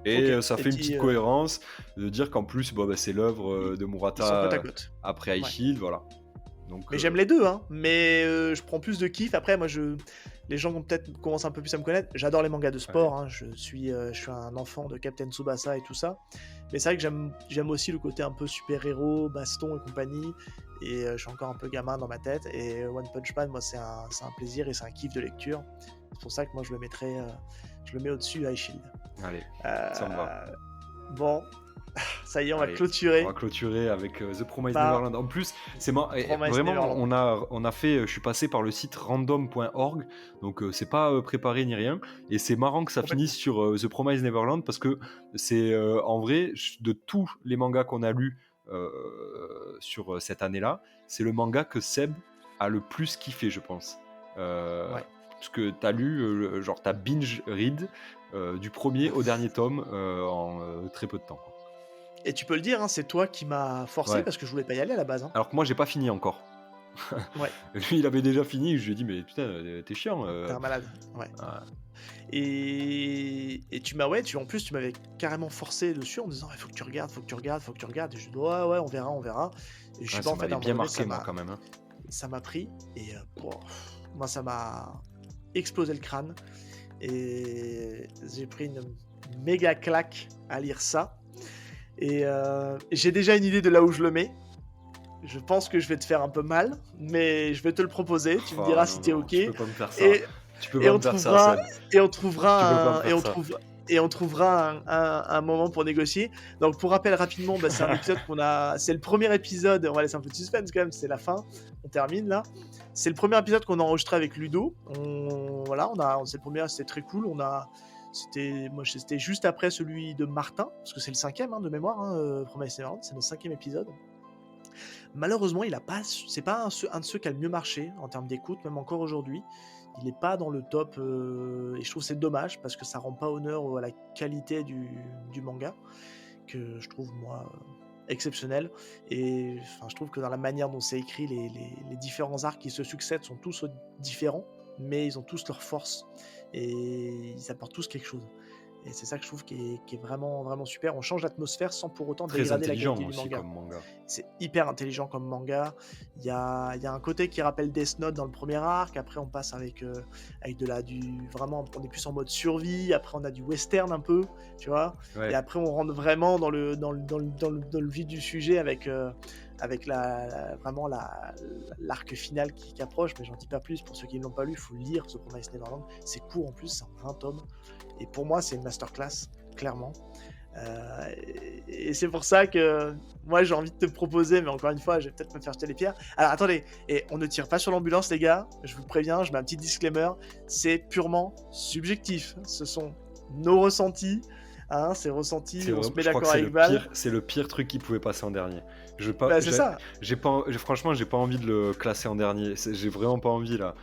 Et OK ça et fait une tu petite cohérence de dire qu'en plus, bon, bah, c'est l'œuvre de ils sont côte Murata à côte. après High Ouais. Shield, voilà. Donc, Mais j'aime les 2, hein, mais je prends plus de kiff. Après moi les gens qui ont peut-être commencent un peu plus à me connaître, j'adore les mangas de ouais, sport, hein, je suis un enfant de Captain Tsubasa et tout ça. Mais c'est vrai que j'aime aussi le côté un peu super-héros, baston et compagnie et je suis encore un peu gamin dans ma tête et One Punch Man, moi c'est un plaisir et c'est un kiff de lecture. C'est pour ça que moi je le mets au-dessus High Shield. allez, ça me va. Heu, bon, ça y est, on va Allez, on va clôturer clôturer avec The Promised par Neverland. En plus, Promised vraiment, Neverland. on a fait. Je suis passé par le site random.org, donc c'est pas préparé ni rien. Et c'est marrant que ça finisse Complètement. sur The Promised Neverland parce que c'est en vrai, de tous les mangas qu'on a lus sur cette année-là, c'est le manga que Seb a le plus kiffé, je pense. Ouais. Parce que t'as lu, genre, t'as binge read du premier au dernier tome en très peu de temps, quoi. Et tu peux le dire, hein, c'est toi qui m'as forcé Ouais. parce que je voulais pas y aller à la base, hein. Alors que moi, j'ai pas fini encore. Ouais, Lui, il avait déjà fini. Je lui ai dit, mais putain, t'es chiant. t'es un malade. Ouais. Ah, Et tu m'as ouais, tu en plus tu m'avais carrément forcé dessus en me disant: «Il faut que tu regardes, faut que tu regardes, faut que tu regardes» et je dis: «Ouais, ouais, on verra, on verra» et je sais ouais, pas, ça en fait, à m'avait un moment bien donné, marqué, moi, quand même, hein. ça m'a pris et moi, ça m'a explosé le crâne et j'ai pris une méga claque à lire ça et j'ai déjà une idée de là où je le mets. Je pense que je vais te faire un peu mal, mais je vais te le proposer, tu me Oh diras non, si tu es non, OK tu peux pas me faire ça. et Tu peux et pas on me faire ça, trouvera Seb. et on Tu peux pas me trouvera un faire ça. et on trouvera un moment pour négocier. Donc pour rappel rapidement, bah, c'est un épisode c'est le premier épisode, on va laisser un peu de suspense quand même, c'est la fin, on termine là. C'est le premier épisode qu'on a enregistré avec Ludo. Voilà, c'est le premier, c'était très cool, c'était juste après celui de Martin, parce que c'est le 5e, hein, de mémoire, hein, Promised Neverland, c'est notre 5e épisode. Malheureusement, il a pas, c'est pas un de ceux qui a le mieux marché en termes d'écoute, même encore aujourd'hui. Il n'est pas dans le top, et je trouve que c'est dommage parce que ça rend pas honneur à la qualité du manga, que je trouve moi exceptionnel. Et enfin, je trouve que dans la manière dont c'est écrit, les différents arcs qui se succèdent sont tous différents, mais ils ont tous leur force et ils apportent tous quelque chose. Et c'est ça que je trouve qui est vraiment, vraiment super. On change l'atmosphère sans pour autant Très dégrader la intelligent qualité du aussi manga. comme manga. C'est hyper intelligent comme manga. Il y a un côté qui rappelle Death Note dans le premier arc. Après, on passe avec vraiment, on est plus en mode survie. Après, on a du western un peu, tu vois. Et Ouais. après, on rentre vraiment dans le vif du sujet avec vraiment l'arc final qui approche. Mais j'en dis pas plus. Pour ceux qui ne l'ont pas lu, il faut lire ce Promised Neverland. C'est court en plus, c'est en 20 tomes. Et pour moi, c'est une masterclass, clairement. Et c'est pour ça que moi j'ai envie de te proposer, mais encore une fois, je vais peut-être me faire jeter les pierres. Alors attendez, et on ne tire pas sur l'ambulance, les gars, je vous préviens, je mets un petit disclaimer, c'est purement subjectif. Ce sont nos ressentis, hein, c'est ressenti, on se met Je crois que d'accord avec Val. c'est le pire truc qui pouvait passer en dernier. Je veux pas, Bah, c'est ça. franchement, j'ai pas envie de le classer en dernier. J'ai vraiment pas envie là.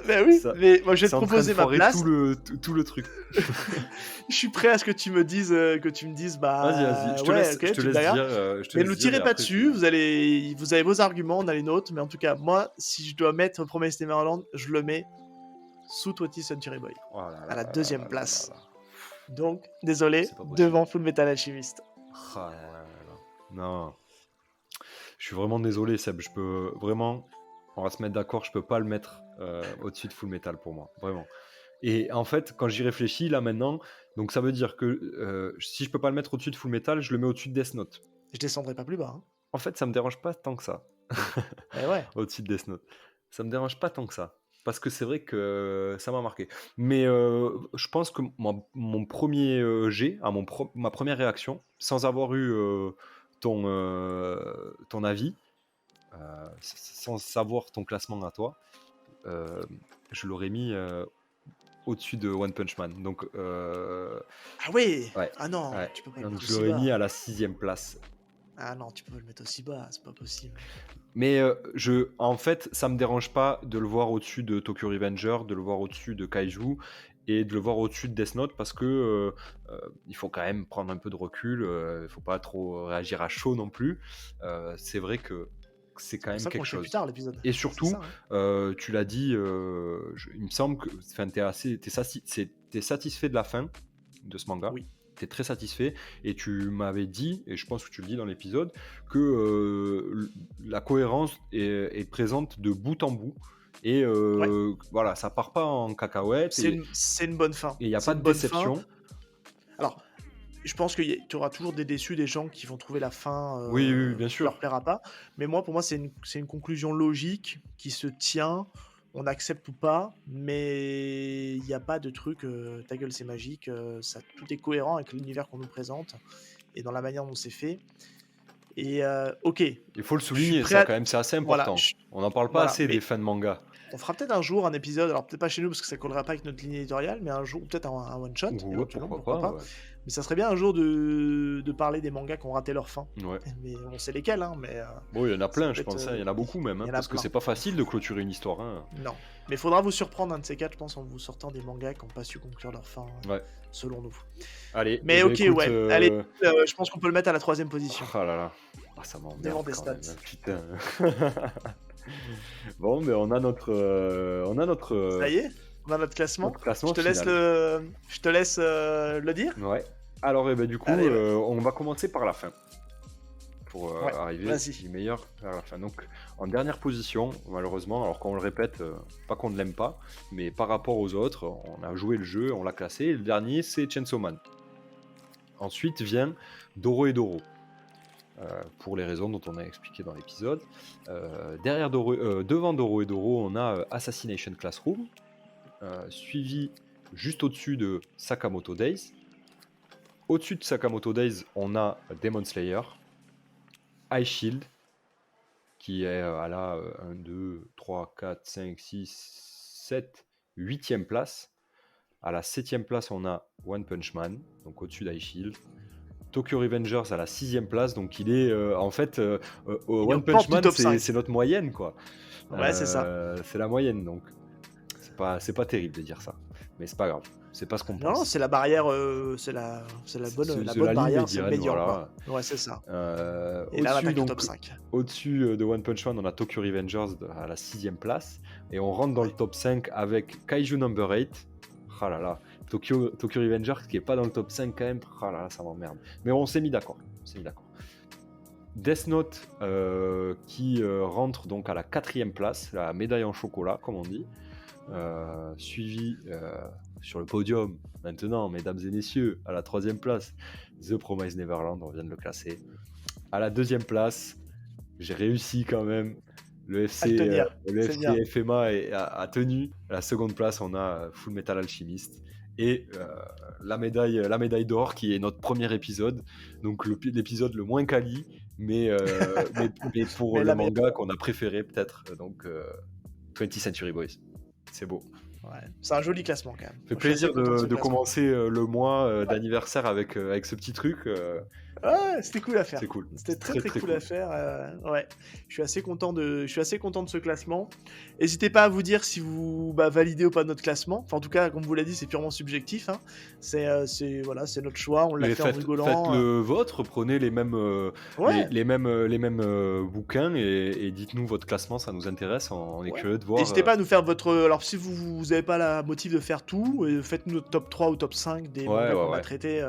Bah oui, Ça, mais moi je vais te c'est en train de proposer ma foirer place. tout le truc. Je suis prêt à ce que tu me dises, Vas-y, vas-y. bah ouais, Je ok, te tu me laisse diras. dire. Je te Mais ne nous laisse dire et tirez pas après dessus, vous avez vos arguments, on a les nôtres, mais en tout cas, moi, si je dois mettre Promised Neverland, je le mets sous 20th Century Boy, Oh là à là la là là deuxième là là là place. là. Donc, désolé, C'est pas possible. devant Full Metal Alchemist. Ah là là là là. Non. Je suis vraiment désolé, Seb. Je peux vraiment. On va se mettre d'accord. Je peux pas le mettre au-dessus de Full Metal pour moi. Vraiment. Et en fait, quand j'y réfléchis là maintenant, donc ça veut dire que si je peux pas le mettre au-dessus de Full Metal, je le mets au-dessus de Death Note. Je descendrai pas plus bas. Hein. En fait, ça me dérange pas tant que ça. Eh ouais. Au-dessus de Death Note. Ça me dérange pas tant que ça. Parce que c'est vrai que ça m'a marqué. Mais je pense que mon premier jet, ma première réaction, sans avoir eu ton avis, sans savoir ton classement à toi, euh, je l'aurais mis au-dessus de One Punch Man. Donc, Ah ouais. ouais, Ah non, ouais. tu peux pas le Donc, mettre je aussi l'aurais mis bas. à la 6e place. Ah non, tu peux pas le mettre aussi bas, c'est pas possible. Mais en fait, ça me dérange pas de le voir au-dessus de Tokyo Revenger, de le voir au-dessus de Kaiju, et de le voir au-dessus de Death Note parce que il faut quand même prendre un peu de recul, il faut pas trop réagir à chaud non plus. C'est vrai que c'est C'est quand pour même ça qu'on quelque le fait plus chose. tard l'épisode. Et C'est surtout, ça, hein. tu l'as dit, il me semble que enfin, tu satisfait de la fin de ce manga. Oui, Tu es très satisfait et tu m'avais dit, et je pense que tu le dis dans l'épisode, que la cohérence est présente de bout en bout. Et ouais. voilà, ça part pas en cacahuète C'est et une c'est une bonne fin. il n'y a C'est pas une de bonne fin. déception. Alors, je pense qu'il y auras toujours des déçus, des gens qui vont trouver la fin, Oui, oui, oui, bien qui leur sûr. plaira pas. Mais moi, pour moi, c'est une conclusion logique qui se tient. On accepte ou pas, mais il y a pas de truc, «Ta gueule, c'est magique», ça tout est cohérent avec l'univers qu'on nous présente et dans la manière dont c'est fait et OK, Il faut le je suis souligner prêt ça à quand même, c'est assez voilà, important. On n'en parle pas voilà, assez des mais fins de manga. on fera peut-être un jour un épisode, alors peut-être pas chez nous parce que ça collera pas avec notre ligne éditoriale, mais un jour peut-être un one shot Ouais, éventuellement, pourquoi pourquoi pas, pas. ouais. Mais ça serait bien un jour de parler des mangas qui ont raté leur fin. Ouais. Mais on sait lesquels, hein, mais Bon, il y en a ça plein, peut je être, pense, hein, il y en a beaucoup même, il hein, y en a parce que plein. c'est pas facile de clôturer une histoire, hein. Non, mais il faudra vous surprendre un de ces 4, je pense, en vous sortant des mangas qui ont pas su conclure leur fin, Ouais. selon nous. Allez, et Mais ben OK, écoute, ouais, allez, je pense qu'on peut le mettre à la 3e position, ah là là, ah ça devant m'emmerde Death quand même, hein, Note. putain. Bon, mais Ça y est, on a notre classement. notre classement final. Je te laisse, le dire? Ouais. Alors, et ben du coup, Allez, ouais. on va commencer par la fin. Pour Ouais, arriver vas-y. du meilleur vers la fin. Donc, en dernière position, malheureusement, alors qu'on le répète, pas qu'on ne l'aime pas, mais par rapport aux autres, on a joué le jeu, on l'a classé. Et le dernier, c'est Chainsaw Man. Ensuite vient Doro et Doro, pour les raisons dont on a expliqué dans l'épisode. Devant Doro et Doro, on a Assassination Classroom, suivi juste au-dessus de Sakamoto Days. Au-dessus de Sakamoto Days, on a Demon Slayer, High Shield, qui est à la 1, 2, 3, 4, 5, 6, 7, 8e place. À la 7e place, on a One Punch Man, donc au-dessus d'High Shield. Tokyo Revengers à la 6e place, donc il est en fait Il est aux One Punch portes du Man, top c'est 5. notre moyenne, quoi. Ouais, c'est ça. C'est la moyenne, donc c'est pas terrible de dire ça, mais c'est pas grave, c'est pas ce qu'on Non, pense. c'est la barrière, c'est la bonne La ligne barrière, c'est le médiane, médian, quoi. voilà. Ouais, c'est ça. Et là, on Au-dessus, attaque le donc, top 5. au-dessus de One Punch Man, on a Tokyo Revengers à la 6e place. Et on rentre dans le Ouais. top 5 avec Kaiju Number 8. Ah là là, Tokyo Revengers qui est pas dans le top 5 quand même. Ah là là, ça m'emmerde. Mais on s'est mis d'accord. Death Note qui rentre donc à la 4e place, la médaille en chocolat, comme on dit. Suivi sur le podium, maintenant, mesdames et messieurs, à la 3e place, The Promised Neverland, on vient de le classer. À la 2e place, j'ai réussi quand même. Le À le tenir, c'est bien. FC FMA a tenu. À la 2e place, on a Full Metal Alchemist. Et la médaille d'or qui est notre premier épisode. Donc l'épisode le moins quali, mais, mais pour Mais le la meilleure. manga qu'on a préféré peut-être. Donc 20th Century Boys. C'est beau. Ouais. C'est un joli classement, quand même. Ça fait Je suis assez plaisir content de ce de classement. commencer le mois d'anniversaire avec ce petit truc. Ouais, c'était cool à C'est faire. cool. C'était très, Très très très cool cool. à faire, ouais. Je suis assez content de ce classement. Hésitez pas à vous dire si vous, validez ou pas notre classement. Enfin, en tout cas, comme vous l'a dit, c'est purement subjectif, hein. Voilà, c'est notre choix, on l'a Et fait en faites rigolant, le vôtre, prenez les mêmes, ouais, les mêmes bouquins et dites-nous votre classement, ça nous intéresse. On est ouais. curieux de voir. N'hésitez pas à nous faire votre, alors si vous avez pas la motive de faire tout, faites-nous notre top 3 ou top 5 des Ouais, mangas ouais, qu'on a ouais. traités,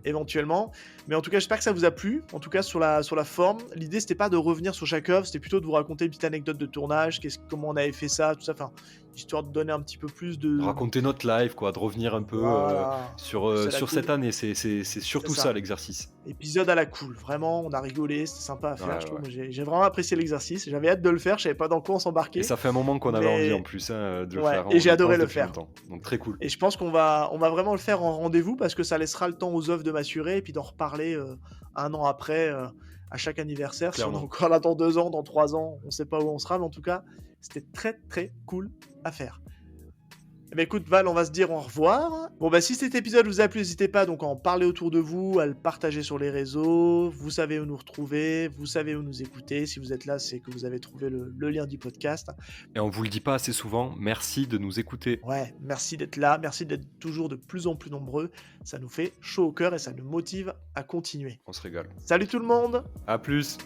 éventuellement. Mais en tout cas, j'espère que ça vous a plu. En tout cas, sur la forme, l'idée c'était pas de revenir sur chaque œuvre, c'était plutôt de vous raconter une petite anecdote de tournage, comment on avait fait ça, tout ça, enfin, histoire de donner un petit peu plus de, Raconter notre live, quoi, de revenir un peu voilà, c'est la sur cool, cette année. C'est c'est surtout ça ça. l'exercice. Épisode à la cool, vraiment, on a rigolé, c'était sympa à faire, Ouais, je trouve. ouais. Moi, j'ai vraiment apprécié l'exercice, j'avais hâte de le faire, je savais pas dans quoi on Et s'embarquait, ça fait un moment qu'on avait envie en mais plus de le ouais, faire. et On j'ai y adoré pense le depuis faire. longtemps. Donc très cool. Et je pense qu'on va vraiment le faire en rendez-vous parce que ça laissera le temps aux œuvres de maturer et puis d'en reparler un an après, à chaque anniversaire. Si on est Clairement. encore là dans 2 ans, dans 3 ans, on sait pas où on sera, mais en tout cas, c'était très très cool à faire. Eh bah, écoute Val, on va se dire au revoir. Bon bah si cet épisode vous a plu, n'hésitez pas donc à en parler autour de vous, à le partager sur les réseaux. Vous savez où nous retrouver, vous savez où nous écouter. Si vous êtes là, c'est que vous avez trouvé le lien du podcast. Et on vous le dit pas assez souvent, merci de nous écouter. Ouais, merci d'être là, merci d'être toujours de plus en plus nombreux. Ça nous fait chaud au cœur et ça nous motive à continuer. On se régale. Salut tout le monde! À plus.